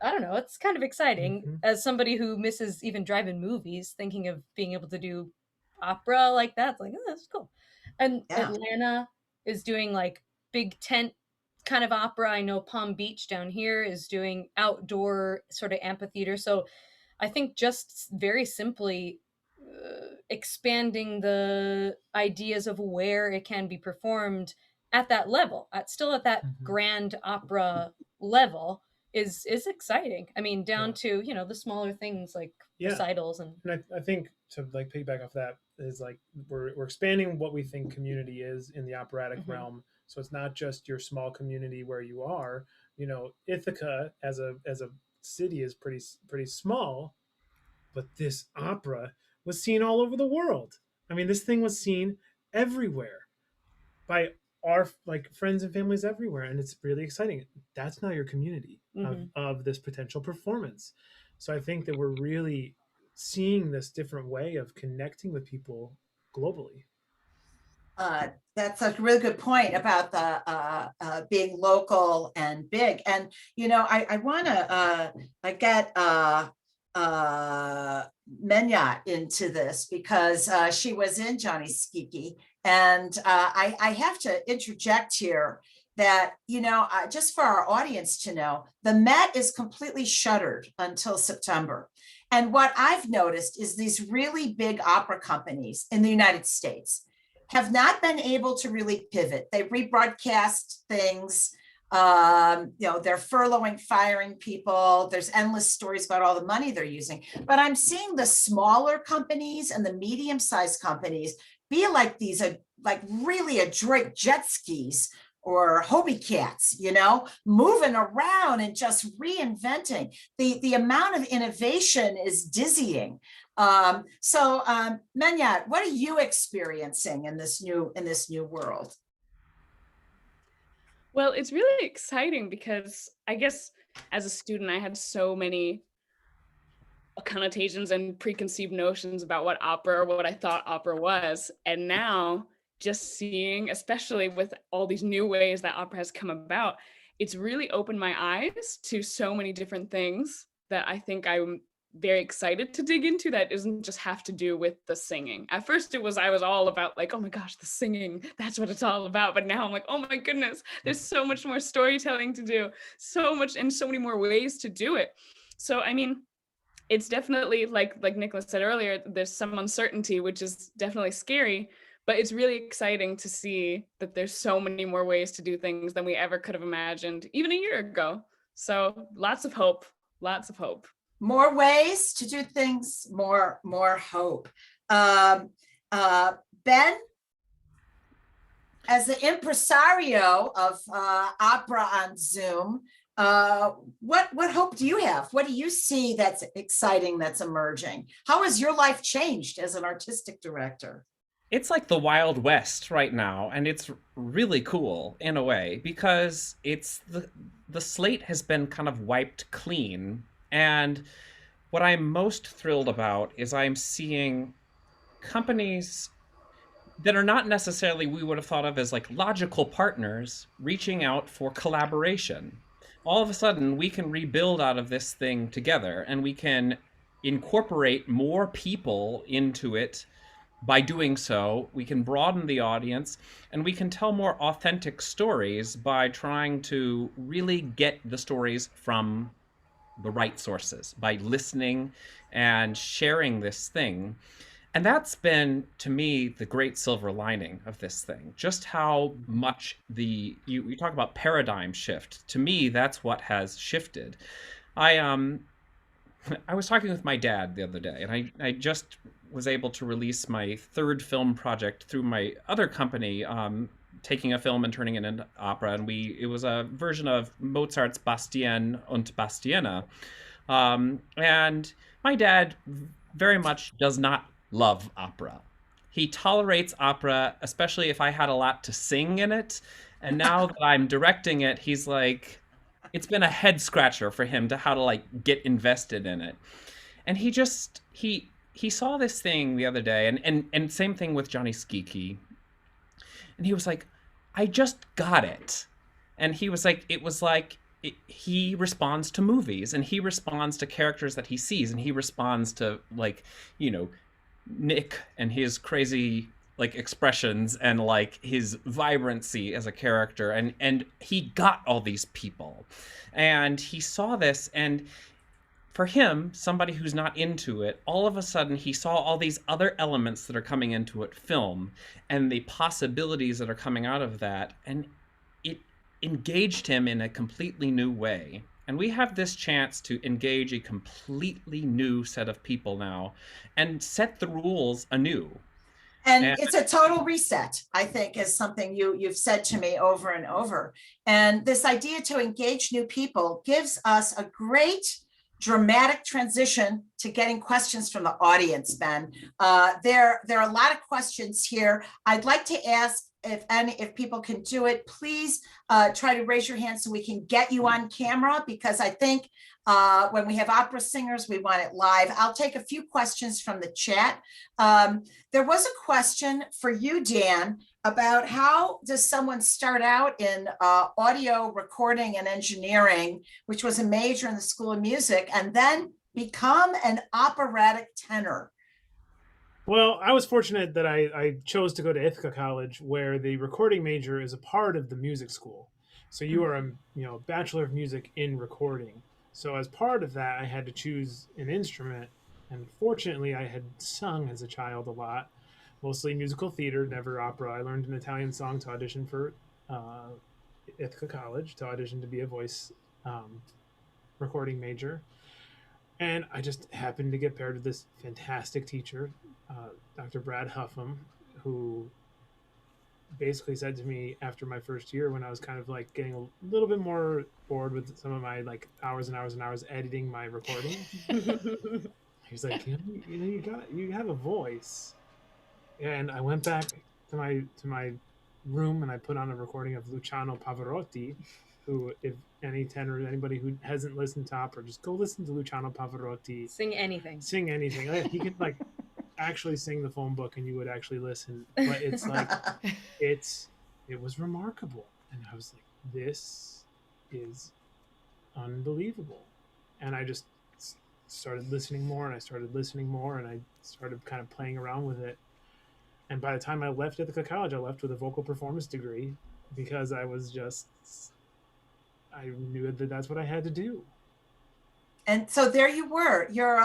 I don't know, it's kind of exciting as somebody who misses even drive-in movies, thinking of being able to do opera like that. It's like, oh, that's cool. And Atlanta is doing like big tent kind of opera. I know Palm Beach down here is doing outdoor sort of amphitheater. So I think just very simply expanding the ideas of where it can be performed at that level, at that grand opera level is exciting. I mean, down to, the smaller things like recitals. And I think to like piggyback off that is like we're expanding what we think community is in the operatic realm. So it's not just your small community where you are. Ithaca as a city is pretty small, but this opera was seen all over the world. I mean, this thing was seen everywhere by our like friends and families everywhere, and it's really exciting. That's now your community of this potential performance. So I think that we're really seeing this different way of connecting with people globally. That's a really good point about the being local and big. And I want to get Menya into this because she was in Johnny Skiki, and I have to interject here that just for our audience to know, the Met is completely shuttered until September. And what I've noticed is these really big opera companies in the United States have not been able to really pivot. They rebroadcast things. They're furloughing, firing people. There's endless stories about all the money they're using. But I'm seeing the smaller companies and the medium-sized companies be like these, like really adroit jet skis or Hobie cats, moving around and just reinventing. The amount of innovation is dizzying. So Menya, what are you experiencing in this new world? Well, it's really exciting because I guess as a student, I had so many connotations and preconceived notions about what opera or what I thought opera was. And now just seeing, especially with all these new ways that opera has come about, it's really opened my eyes to so many different things that I think I'm very excited to dig into that doesn't just have to do with the singing. At first I was all about like, oh my gosh, the singing, that's what it's all about. But now I'm like, oh my goodness, there's so much more storytelling to do, so much and so many more ways to do it. So, I mean, it's definitely like Nicholas said earlier, there's some uncertainty, which is definitely scary, but it's really exciting to see that there's so many more ways to do things than we ever could have imagined even a year ago. So lots of hope. More ways to do things, more hope. Ben, as the impresario of opera on Zoom, what hope do you have? What do you see that's exciting, that's emerging? How has your life changed as an artistic director? It's like the Wild West right now, and it's really cool in a way because it's the slate has been kind of wiped clean. And what I'm most thrilled about is I'm seeing companies that are not necessarily we would have thought of as like logical partners reaching out for collaboration. All of a sudden, we can rebuild out of this thing together, and we can incorporate more people into it. By doing so, we can broaden the audience, and we can tell more authentic stories by trying to really get the stories from the right sources, by listening and sharing this thing. And that's been, to me, the great silver lining of this thing. Just how much you talk about paradigm shift. To me, that's what has shifted. I I was talking with my dad the other day, and I just was able to release my third film project through my other company, taking a film and turning it into opera. And it was a version of Mozart's Bastien und Bastiena. And my dad very much does not love opera. He tolerates opera, especially if I had a lot to sing in it. And now that I'm directing it, he's like, it's been a head scratcher for him to how to like get invested in it. And he saw this thing the other day, and same thing with Johnny Skiki. And he was like, I just got it. And he was like, it was like, he responds to movies, and he responds to characters that he sees, and he responds to, like, you know, Nick and his crazy like expressions and like his vibrancy as a character, and he got all these people, and he saw this, and for him, somebody who's not into it, all of a sudden he saw all these other elements that are coming into it, film, and the possibilities that are coming out of that, and it engaged him in a completely new way. And we have this chance to engage a completely new set of people now and set the rules anew. And it's a total reset, I think, is something you've said to me over and over. And this idea to engage new people gives us a great dramatic transition to getting questions from the audience, Ben. There are a lot of questions here. I'd like to ask if people can do it, please try to raise your hand so we can get you on camera, because I think when we have opera singers, we want it live. I'll take a few questions from the chat. There was a question for you, Dan, about how does someone start out in audio recording and engineering, which was a major in the School of Music, and then become an operatic tenor? Well, I was fortunate that I chose to go to Ithaca College, where the recording major is a part of the music school. So you are a Bachelor of Music in recording. So as part of that, I had to choose an instrument. And fortunately, I had sung as a child a lot, mostly musical theater, never opera. I learned an Italian song to audition for Ithaca College, to audition to be a voice recording major. And I just happened to get paired with this fantastic teacher, Dr. Brad Huffam, who basically said to me after my first year, when I was kind of like getting a little bit more bored with some of my like hours and hours and hours editing my recording, he was like, you have a voice. And I went back to my room and I put on a recording of Luciano Pavarotti, who, if any tenor, anybody who hasn't listened to opera, just go listen to Luciano Pavarotti. Sing anything. He could like actually sing the phone book and you would actually listen. But it's like, it was remarkable. And I was like, this is unbelievable. And I just started listening more, and I started listening more, and I started kind of playing around with it. And by the time I left Ithaca College, I left with a vocal performance degree, because I knew that that's what I had to do. And so there you were. You're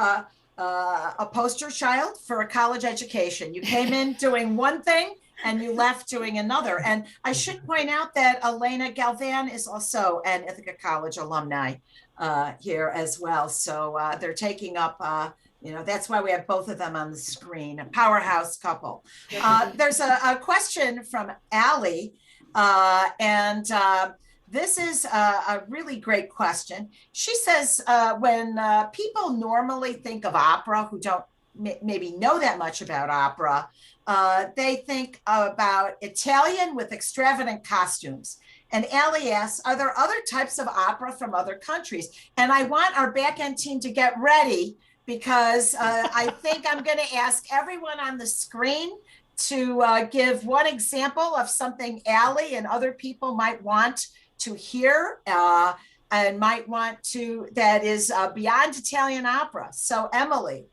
a poster child for a college education. You came in doing one thing and you left doing another. And I should point out that Elena Galvan is also an Ithaca College alumni here as well. So they're taking up, that's why we have both of them on the screen, a powerhouse couple. There's a question from Allie, and this is a really great question. She says, when people normally think of opera who don't maybe know that much about opera, they think about Italian with extravagant costumes. And Allie asks, are there other types of opera from other countries? And I want our back end team to get ready, because I think I'm going to ask everyone on the screen to give one example of something Allie and other people might want to hear and might want to, that is beyond Italian opera. So Emily.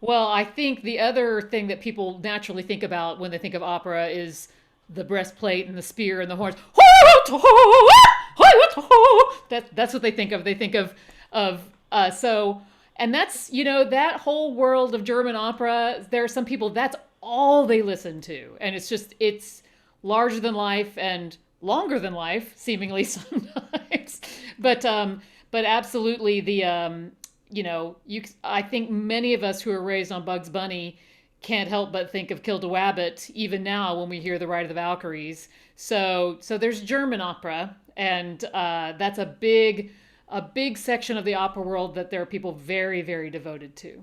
Well, I think the other thing that people naturally think about when they think of opera is the breastplate and the spear and the horns. That's what they think of. They think of And that's, that whole world of German opera, there are some people that's all they listen to. And it's larger than life and longer than life, seemingly sometimes. But absolutely I think many of us who are raised on Bugs Bunny can't help but think of Kilda Wabbit even now when we hear The Ride of the Valkyries. So there's German opera, and that's a big section of the opera world that there are people very, very devoted to.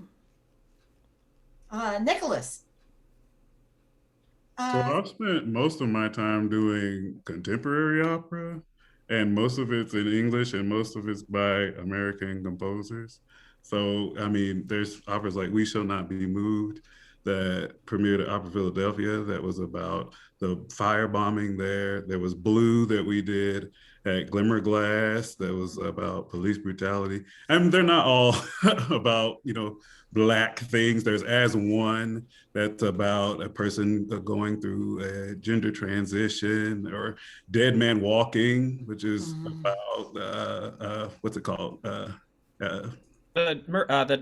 Nicholas. So I've spent most of my time doing contemporary opera, and most of it's in English and most of it's by American composers. So, I mean, there's operas like We Shall Not Be Moved that premiered at Opera Philadelphia that was about the firebombing there. There was Blue that we did at Glimmer Glass that was about police brutality. And they're not all about, Black things. There's As One that's about a person going through a gender transition, or Dead Man Walking, which is about, what's it called? The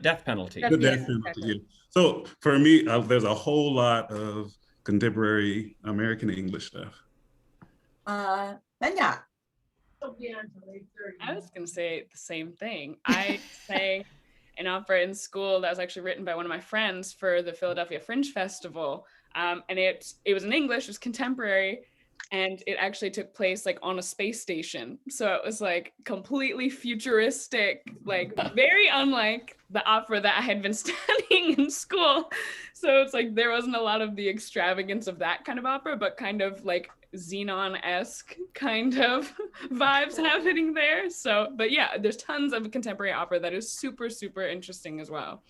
death penalty. The death penalty. Yeah. So for me, there's a whole lot of contemporary American English stuff. Benya. I was going to say the same thing. I sang an opera in school that was actually written by one of my friends for the Philadelphia Fringe Festival. And it was in English, it was contemporary, and it actually took place like on a space station. So it was like completely futuristic, like very unlike the opera that I had been studying in school. So it's like there wasn't a lot of the extravagance of that kind of opera, but kind of like Xenon-esque kind of vibes happening there. So, but yeah, there's tons of contemporary opera that is super, super interesting as well.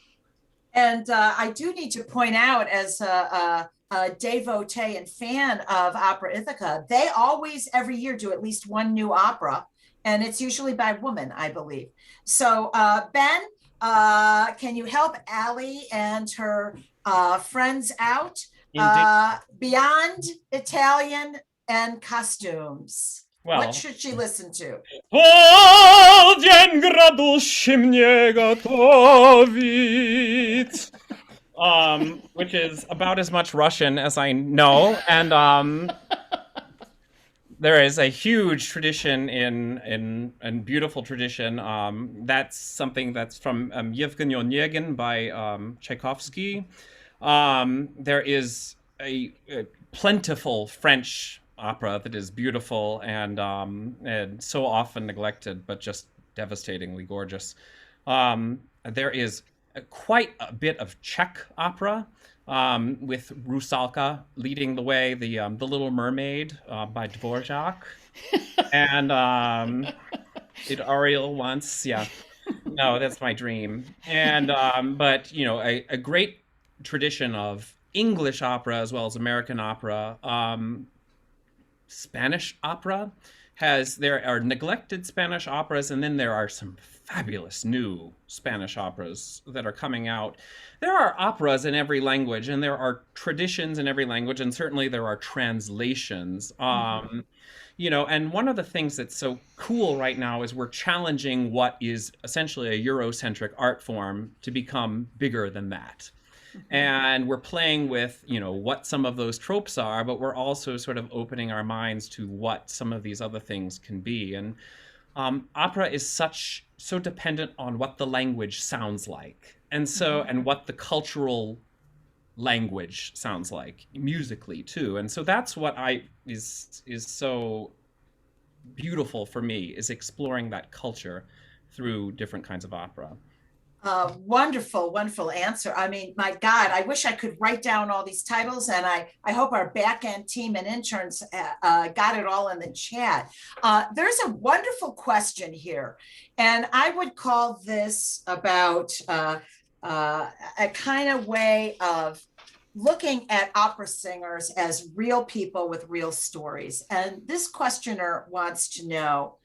And I do need to point out, as a devotee and fan of Opera Ithaca, they always every year do at least one new opera, and it's usually by women, I believe. So Ben, can you help Allie and her friends out? Beyond Italian and costumes. Well, what should she listen to? Which is about as much Russian as I know, and there is a huge tradition in beautiful tradition. That's something that's from Yevgeny Onegin by Tchaikovsky. There is a plentiful French opera that is beautiful and so often neglected, but just devastatingly gorgeous. There is quite a bit of Czech opera, with Rusalka leading the way, the Little Mermaid by Dvorak, and did Ariel once, yeah. No, that's my dream. And but a great tradition of English opera as well as American opera. Spanish opera there are neglected Spanish operas, and then there are some fabulous new Spanish operas that are coming out. There are operas in every language, and there are traditions in every language, and certainly there are translations. And one of the things that's so cool right now is we're challenging what is essentially a Eurocentric art form to become bigger than that. And we're playing with, what some of those tropes are, but we're also sort of opening our minds to what some of these other things can be. And opera is so dependent on what the language sounds like, and what the cultural language sounds like musically too. And so that's what is so beautiful for me, is exploring that culture through different kinds of opera. Wonderful, wonderful answer. I mean, my God, I wish I could write down all these titles, and I hope our back end team and interns got it all in the chat. There's a wonderful question here, and I would call this about a kind of way of looking at opera singers as real people with real stories. And this questioner wants to know,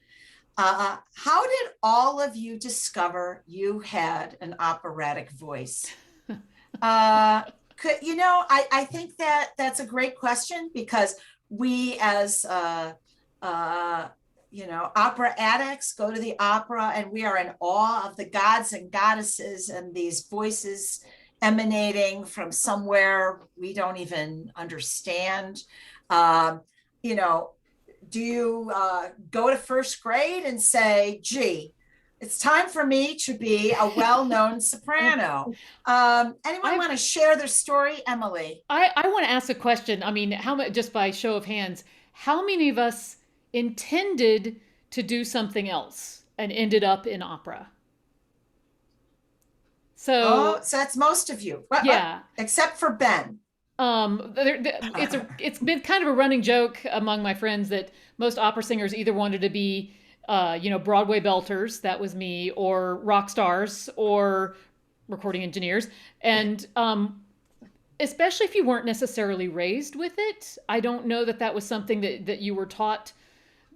how did all of you discover you had an operatic voice? I think that's a great question, because we as opera addicts go to the opera, and we are in awe of the gods and goddesses and these voices emanating from somewhere we don't even understand. Do you go to first grade and say, gee, it's time for me to be a well-known soprano? Anyone want to share their story? Emily. I want to ask a question. I mean, just by show of hands, how many of us intended to do something else and ended up in opera? So that's most of you. Yeah. Except for Ben. It's been kind of a running joke among my friends that most opera singers either wanted to be, Broadway belters, that was me, or rock stars, or recording engineers. And especially if you weren't necessarily raised with it, I don't know that was something that you were taught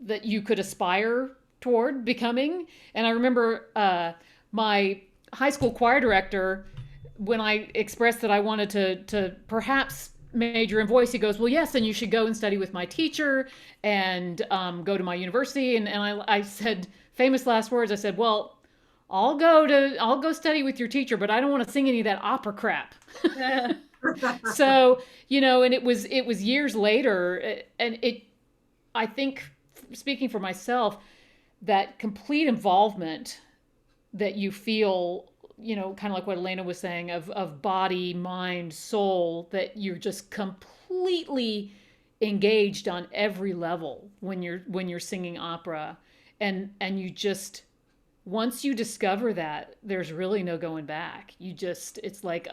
that you could aspire toward becoming. And I remember my high school choir director, when I expressed that I wanted to perhaps major in voice, he goes, well, yes, and you should go and study with my teacher and go to my university. And I said, famous last words, I said, well, I'll go study with your teacher, but I don't want to sing any of that opera crap. So, and it was years later, and I think, speaking for myself, that complete involvement that you feel, kind of like what Elena was saying, of body, mind, soul, that you're just completely engaged on every level when you're singing opera, and you just, once you discover that, there's really no going back. It's like,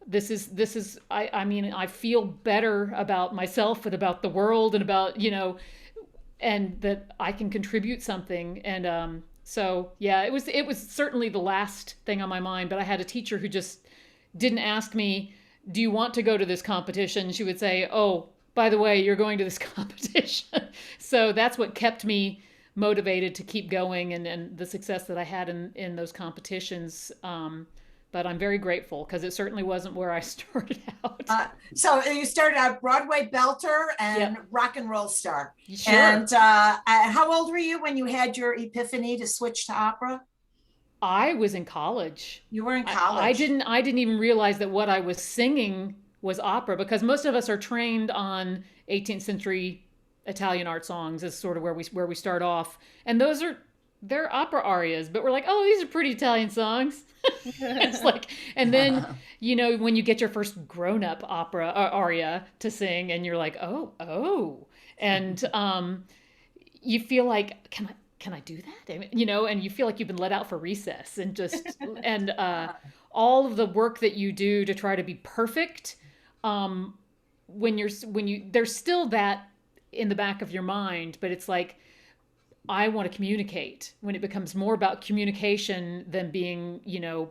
this is I mean, I feel better about myself and about the world and about, and that I can contribute something. And so yeah, it was certainly the last thing on my mind. But I had a teacher who just didn't ask me, do you want to go to this competition? She would say, oh, by the way, you're going to this competition. So that's what kept me motivated to keep going, and the success that I had in those competitions. But I'm very grateful, because it certainly wasn't where I started out. So you started out Broadway belter and Yep. rock and roll star. Sure. And how old were you when you had your epiphany to switch to opera? I was in college. You were in college. I didn't even realize that what I was singing was opera, because most of us are trained on 18th century Italian art songs is sort of where we start off. And they're opera arias, but we're like, oh, these are pretty Italian songs. It's like, and then, when you get your first grown-up opera aria to sing, and you're like, oh, and you feel like, can I do that? And you feel like you've been let out for recess, and just, and all of the work that you do to try to be perfect, there's still that in the back of your mind, but it's like, I want to communicate. When it becomes more about communication than being,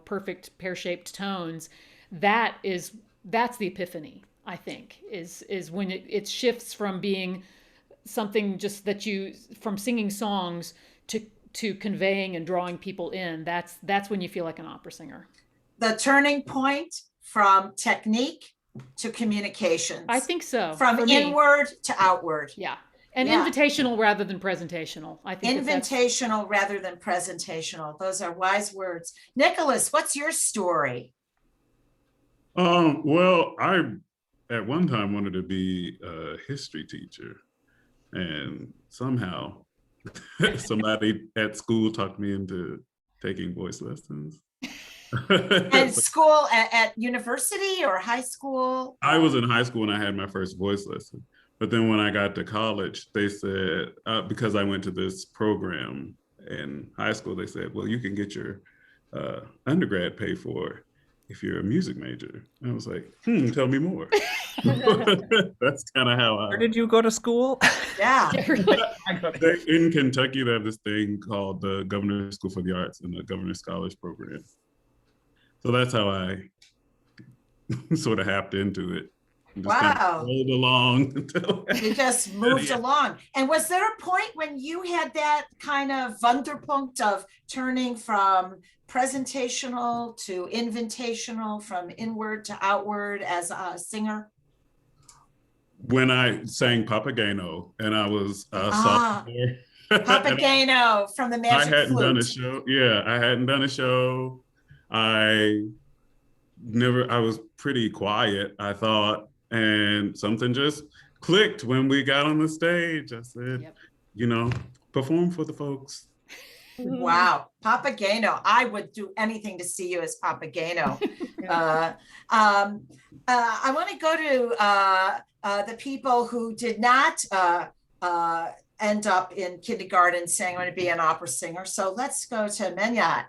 perfect pear-shaped tones, that's the epiphany, I think, is when it shifts from being something just from singing songs to conveying and drawing people in. That's when you feel like an opera singer. The turning point from technique to communications. I think so. From inward to outward. Yeah. And invitational rather than presentational. I think invitational rather than presentational. Those are wise words. Nicholas, what's your story? Well, I at one time wanted to be a history teacher, and somehow somebody at school talked me into taking voice lessons. And school at university or high school? I was in high school when I had my first voice lesson. But then when I got to college, they said, because I went to this program in high school, they said, well, you can get your undergrad paid for if you're a music major. And I was like, tell me more. That's kind of how Where did you go to school? Yeah. In Kentucky, they have this thing called the Governor's School for the Arts and the Governor's Scholars Program. So that's how I sort of hopped into it. Just kind of rolled along. You just moved along. And was there a point when you had that kind of Wunderpunkt of turning from presentational to invitational, from inward to outward as a singer? When I sang Papageno and I was a sophomore Papageno from the I Magic hadn't done a Flute. show. Yeah, I hadn't done a show. I I was pretty quiet, I thought, and something just clicked when we got on the stage. I said, Yep. you know, perform for the folks. Wow, Papageno. I would do anything to see you as Papageno. I want to go to the people who did not end up in kindergarten saying, I'm going to be an opera singer. So let's go to Menyat.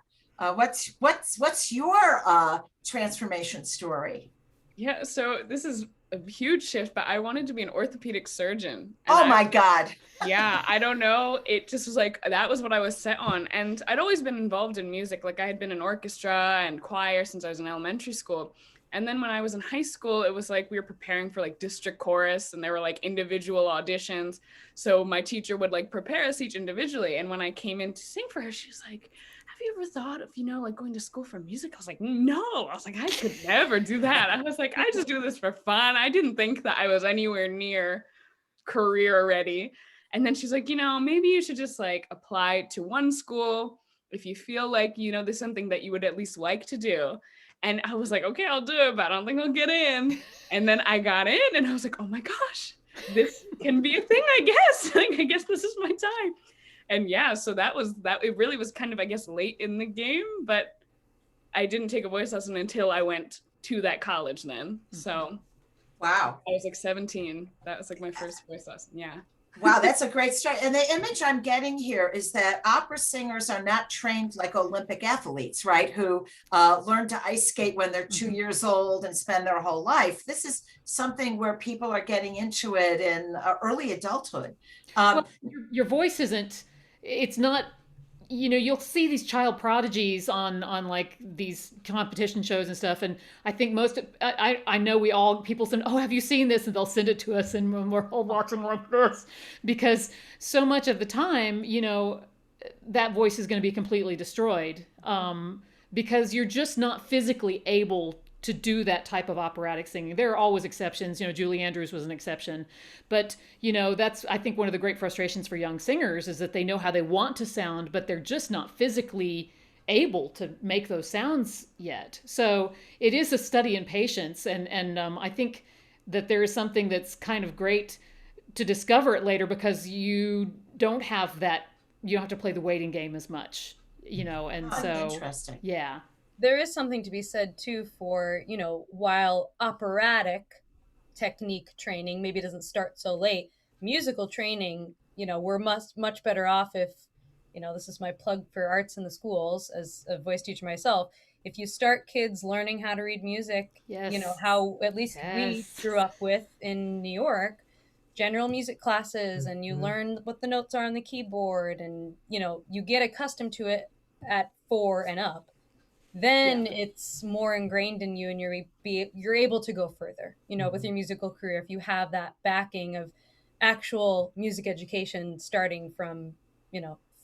What's your transformation story? Yeah, so this is a huge shift, but I wanted to be an orthopedic surgeon. Oh my God. Yeah, I don't know. It just was like, that was what I was set on. And I'd always been involved in music. Like I had been in orchestra and choir since I was in elementary school. And then when I was in high school, it was like we were preparing for like district chorus and there were like individual auditions. So my teacher would like prepare us each individually. And when I came in to sing for her, she was like, have you ever thought of, like going to school for music? I was like, no. I was like, I could never do that. I was like, I just do this for fun. I didn't think that I was anywhere near career ready. And then she's like, maybe you should just like apply to one school if you feel like, there's something that you would at least like to do. And I was like, okay, I'll do it, but I don't think I'll get in. And then I got in and I was like, oh my gosh, this can be a thing, I guess. Like, I guess this is my time. And yeah, so that. It really was kind of, I guess, late in the game, but I didn't take a voice lesson until I went to that college then. So wow. I was like 17. That was like my first voice lesson. Yeah. Wow, that's a great story. And the image I'm getting here is that opera singers are not trained like Olympic athletes, right? Who learn to ice skate when they're 2 years old and spend their whole life. This is something where people are getting into it in early adulthood. Well, your voice isn't, it's not, you'll see these child prodigies on like these competition shows and stuff. And I think I know people send, oh, have you seen this? And they'll send it to us and when we're all watching like this, because so much of the time, that voice is going to be completely destroyed because you're just not physically able to do that type of operatic singing. There are always exceptions. Julie Andrews was an exception. But, that's, I think, one of the great frustrations for young singers is that they know how they want to sound, but they're just not physically able to make those sounds yet. So it is a study in patience. And I think that there is something that's kind of great to discover it later because you don't have that, you don't have to play the waiting game as much, and so, interesting. Yeah. There is something to be said too for, while operatic technique training maybe doesn't start so late, musical training, we're much better off if, this is my plug for arts in the schools as a voice teacher myself. If you start kids learning how to read music, yes. How at least we grew up with in New York, general music classes, and you learn what the notes are on the keyboard and, you get accustomed to it at 4 and up. Then it's more ingrained in you and you're able to go further, with your musical career. If you have that backing of actual music education starting from,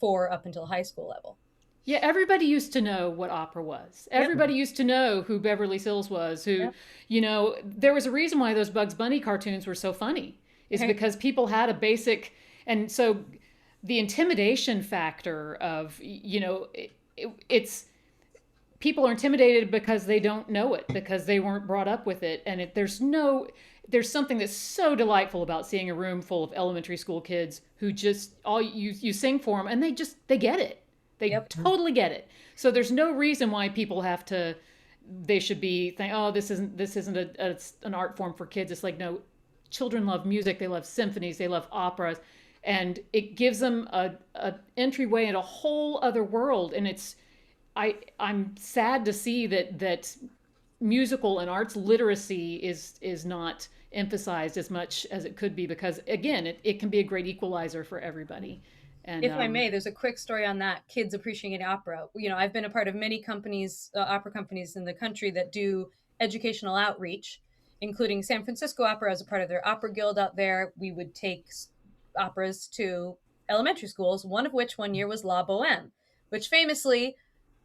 4 up until high school level. Yeah, everybody used to know what opera was. Everybody used to know who Beverly Sills was, who, there was a reason why those Bugs Bunny cartoons were so funny, is because people had a basic, and so the intimidation factor of, it's, people are intimidated because they don't know it, because they weren't brought up with it. And there's something that's so delightful about seeing a room full of elementary school kids who just, you sing for them and they get it. They totally get it. So there's no reason why people they should be thinking, oh, this isn't an art form for kids. It's like, no, children love music. They love symphonies. They love operas. And it gives them a entryway in a whole other world. And I'm sad to see that musical and arts literacy is not emphasized as much as it could be, because again, it can be a great equalizer for everybody. And if I may, there's a quick story on that, kids appreciating opera. I've been a part of many companies, opera companies in the country that do educational outreach, including San Francisco Opera as a part of their opera guild out there. We would take operas to elementary schools, one of which one year was La Boheme, which famously,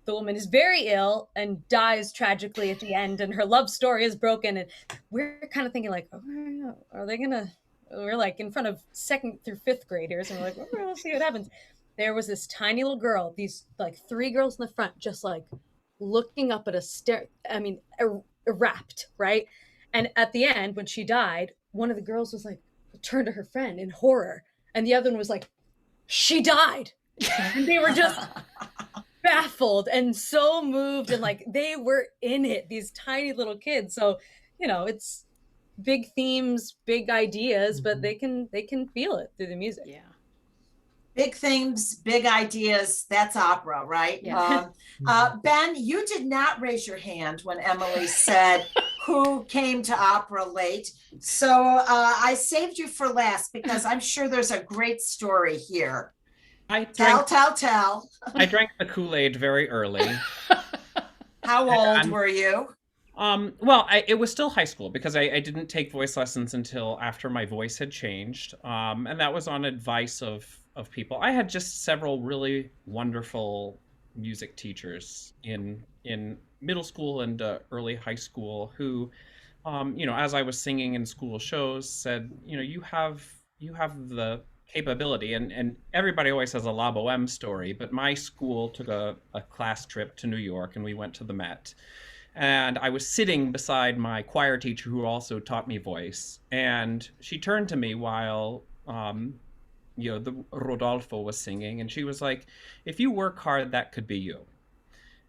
the woman is very ill and dies tragically at the end, and her love story is broken. And we're kind of thinking like, oh, are they gonna we're like in front of 2nd through 5th graders, and we're like, well, we'll see what happens. There was this tiny little girl, these like 3 girls in the front, just like looking up at a rapt, right? And at the end, when she died, one of the girls was like, turned to her friend in horror, and the other one was like, she died. And they were just baffled and so moved, and like they were in it, these tiny little kids. So, it's big themes, big ideas, but they can feel it through the music. Yeah. Big themes, big ideas. That's opera, right? Yeah. Ben, you did not raise your hand when Emily said who came to opera late. So I saved you for last because I'm sure there's a great story here. Tell. I drank the Kool-Aid very early. How old were you? Well, it was still high school because I didn't take voice lessons until after my voice had changed. And that was on advice of people. I had just several really wonderful music teachers in middle school and early high school who, as I was singing in school shows, said, you have the capability, and everybody always has a La Boheme story, but my school took a class trip to New York and we went to the Met. And I was sitting beside my choir teacher who also taught me voice. And she turned to me while, the Rodolfo was singing. And she was like, if you work hard, that could be you.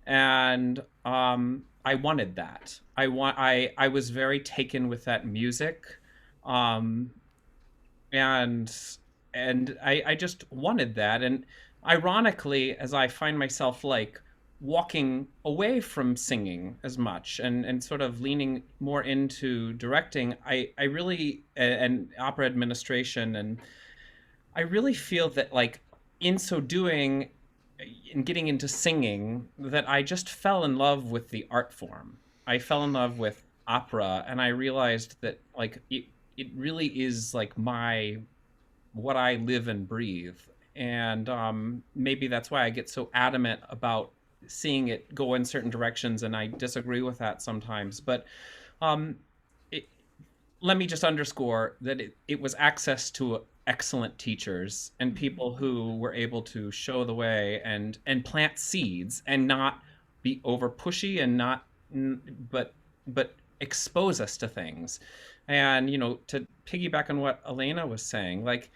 And I wanted that. I was very taken with that music. And I just wanted that. And ironically, as I find myself like walking away from singing as much and sort of leaning more into directing, I really, and opera administration, and I really feel that like in so doing, in getting into singing, that I just fell in love with the art form. I fell in love with opera, and I realized that like it really is like what I live and breathe. And maybe that's why I get so adamant about seeing it go in certain directions, and I disagree with that sometimes. But let me just underscore that it was access to excellent teachers and people who were able to show the way and plant seeds and not be over pushy and not but expose us to things. And to piggyback on what Elena was saying, like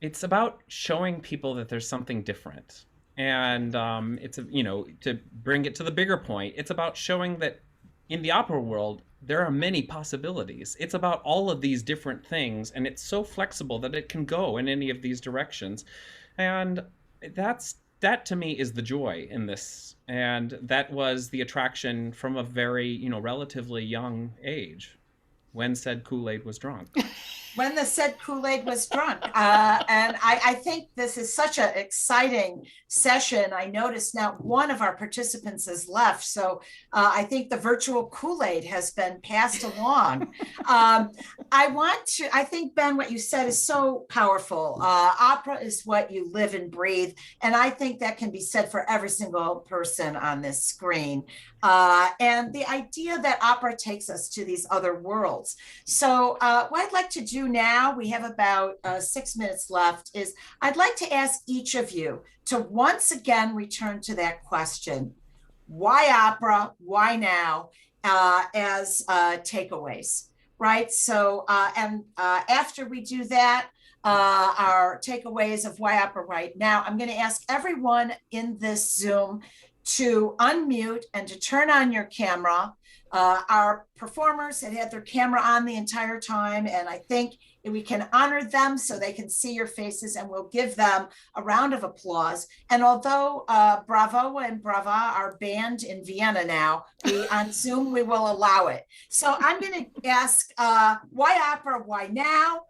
it's about showing people that there's something different. And it's to bring it to the bigger point, it's about showing that in the opera world there are many possibilities. It's about all of these different things, and it's so flexible that it can go in any of these directions. And that to me is the joy in this, and that was the attraction from a very relatively young age, when said Kool-Aid was drunk. When the said Kool-Aid was drunk. And I think this is such an exciting session. I noticed now one of our participants has left. So I think the virtual Kool-Aid has been passed along. I think, Ben, what you said is so powerful. Opera is what you live and breathe. And I think that can be said for every single person on this screen. And the idea that opera takes us to these other worlds. So what I'd like to do now, we have about 6 minutes left, is I'd like to ask each of you to once again return to that question: why opera, why now, as takeaways, right? So, after we do that, our takeaways of why opera right now, I'm going to ask everyone in this Zoom to unmute and to turn on your camera. Our performers had their camera on the entire time, and I think we can honor them so they can see your faces, and we'll give them a round of applause. And although Bravo and Brava are banned in Vienna now, on Zoom, we will allow it. So I'm going to ask, why opera, why now?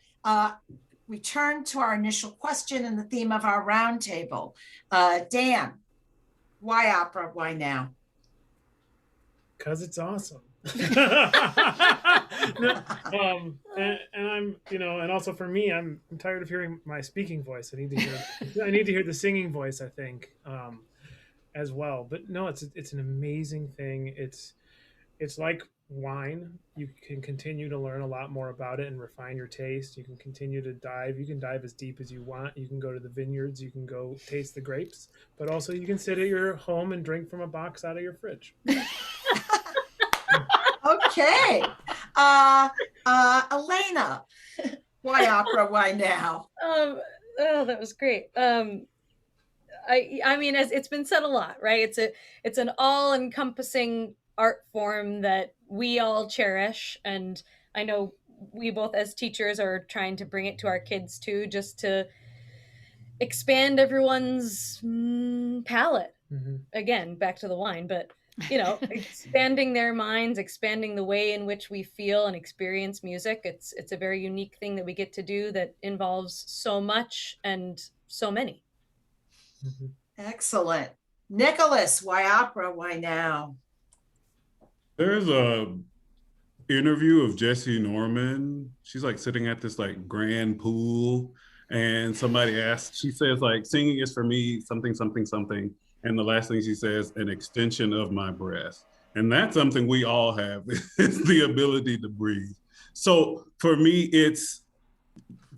Return to our initial question and the theme of our roundtable. Dan, why opera, why now? Because it's awesome. And I'm, and also for me, I'm tired of hearing my speaking voice. I need to hear the singing voice, I think, as well. But no, it's an amazing thing. It's like wine, you can continue to learn a lot more about it and refine your taste. You can continue to dive. You can dive as deep as you want. You can go to the vineyards. You can go taste the grapes. But also, you can sit at your home and drink from a box out of your fridge. Okay. Elena, why opera? Why now? Oh, that was great. I mean, as it's been said a lot, right? It's an all-encompassing art form that we all cherish, and I know we both as teachers are trying to bring it to our kids too, just to expand everyone's palate. Mm-hmm. Again, back to the wine, but expanding their minds, expanding the way in which we feel and experience music. It's a very unique thing that we get to do that involves so much and so many. Mm-hmm. Excellent. Nicholas, why opera? Why now? There's a interview of Jessie Norman. She's like sitting at this like grand pool, and somebody asks, she says like, singing is for me something, something, something. And the last thing she says, an extension of my breath. And that's something we all have, it's the ability to breathe. So for me, it's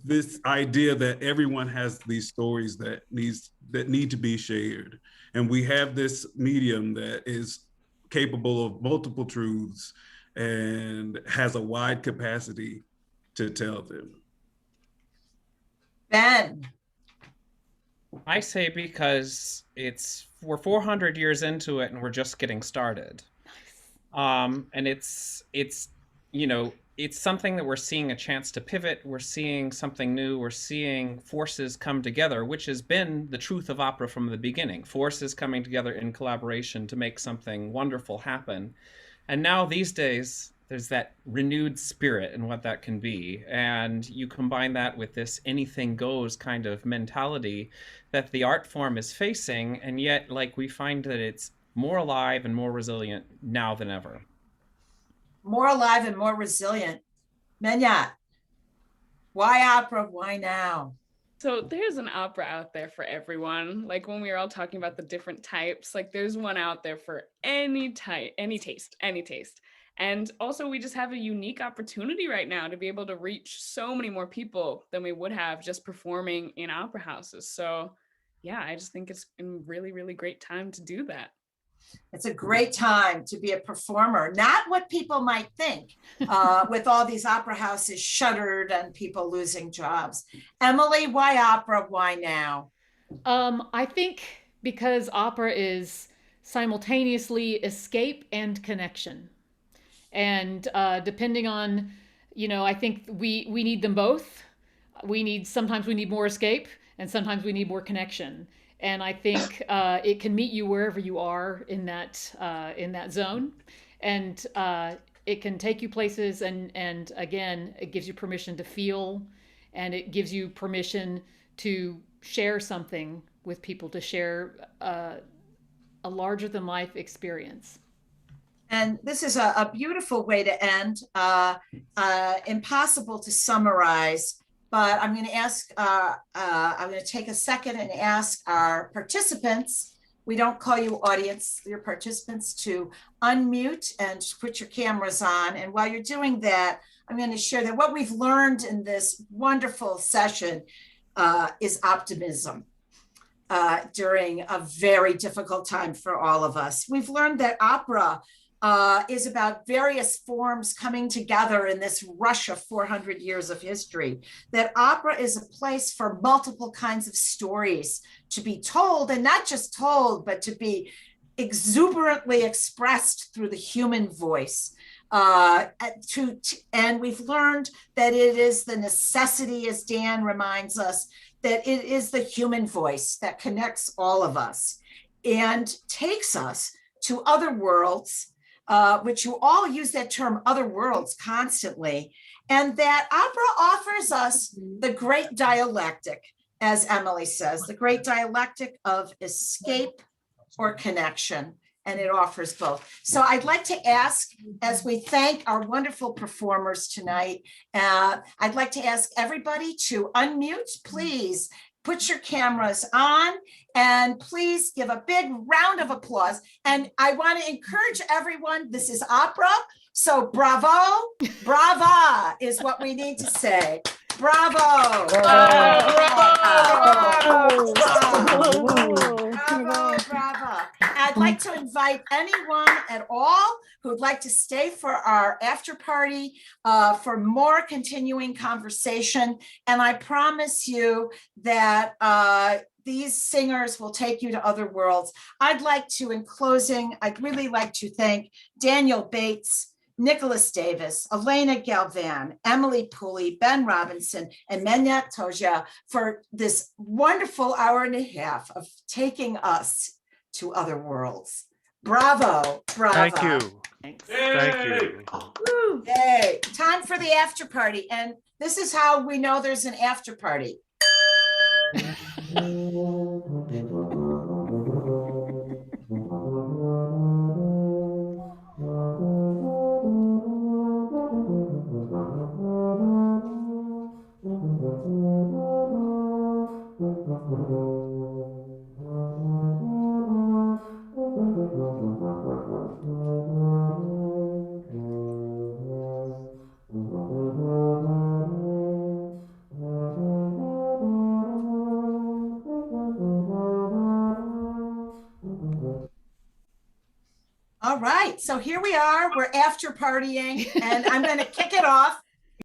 this idea that everyone has these stories that need to be shared. And we have this medium that is capable of multiple truths and has a wide capacity to tell them. Ben. I say because we're 400 years into it and we're just getting started. And it's something that we're seeing a chance to pivot. We're seeing something new. We're seeing forces come together, which has been the truth of opera from the beginning. Forces coming together in collaboration to make something wonderful happen. And now these days, there's that renewed spirit and what that can be. And you combine that with this anything goes kind of mentality that the art form is facing. And yet, like, we find that it's more alive and more resilient now than ever. More alive and more resilient. Menyat, why opera? Why now? So there's an opera out there for everyone. Like when we were all talking about the different types, like there's one out there for any type, any taste. And also we just have a unique opportunity right now to be able to reach so many more people than we would have just performing in opera houses. So yeah, I just think it's a really, really great time to do that. It's a great time to be a performer, not what people might think with all these opera houses shuttered and people losing jobs. Emily, why opera? Why now? I think because opera is simultaneously escape and connection. And depending on, I think we need them both. Sometimes we need more escape and sometimes we need more connection. And I think it can meet you wherever you are in that zone, and it can take you places. And again, it gives you permission to feel, and it gives you permission to share something with people, to share a larger than life experience. And this is a beautiful way to end. Impossible to summarize. But I'm going to ask, I'm going to take a second and ask our participants, we don't call you audience, your participants, to unmute and put your cameras on. And while you're doing that, I'm going to share that what we've learned in this wonderful session is optimism during a very difficult time for all of us. We've learned that opera is about various forms coming together in this rush of 400 years of history, that opera is a place for multiple kinds of stories to be told, and not just told, but to be exuberantly expressed through the human voice. And we've learned that it is the necessity, as Dan reminds us, that it is the human voice that connects all of us and takes us to other worlds, which you all use that term other worlds constantly, and that opera offers us the great dialectic, as Emily says, the great dialectic of escape or connection, and it offers both. So I'd like to ask, as we thank our wonderful performers tonight, I'd like to ask everybody to unmute, please. Put your cameras on and please give a big round of applause. And I want to encourage everyone, this is opera. So bravo, brava is what we need to say. Bravo. Bravo, bravo. I'd like to invite anyone at all who'd like to stay for our after party for more continuing conversation. And I promise you that these singers will take you to other worlds. I'd like to, in closing, I'd really like to thank Daniel Bates, Nicholas Davis, Elena Galvan, Emily Pooley, Ben Robinson, and Menyat Toja for this wonderful hour and a half of taking us to other worlds. Bravo, bravo. Thank you. Thank you. Woo. Yay. Time for the after party. And this is how we know there's an after party. All right, so here we are, we're after partying, and I'm going to kick it off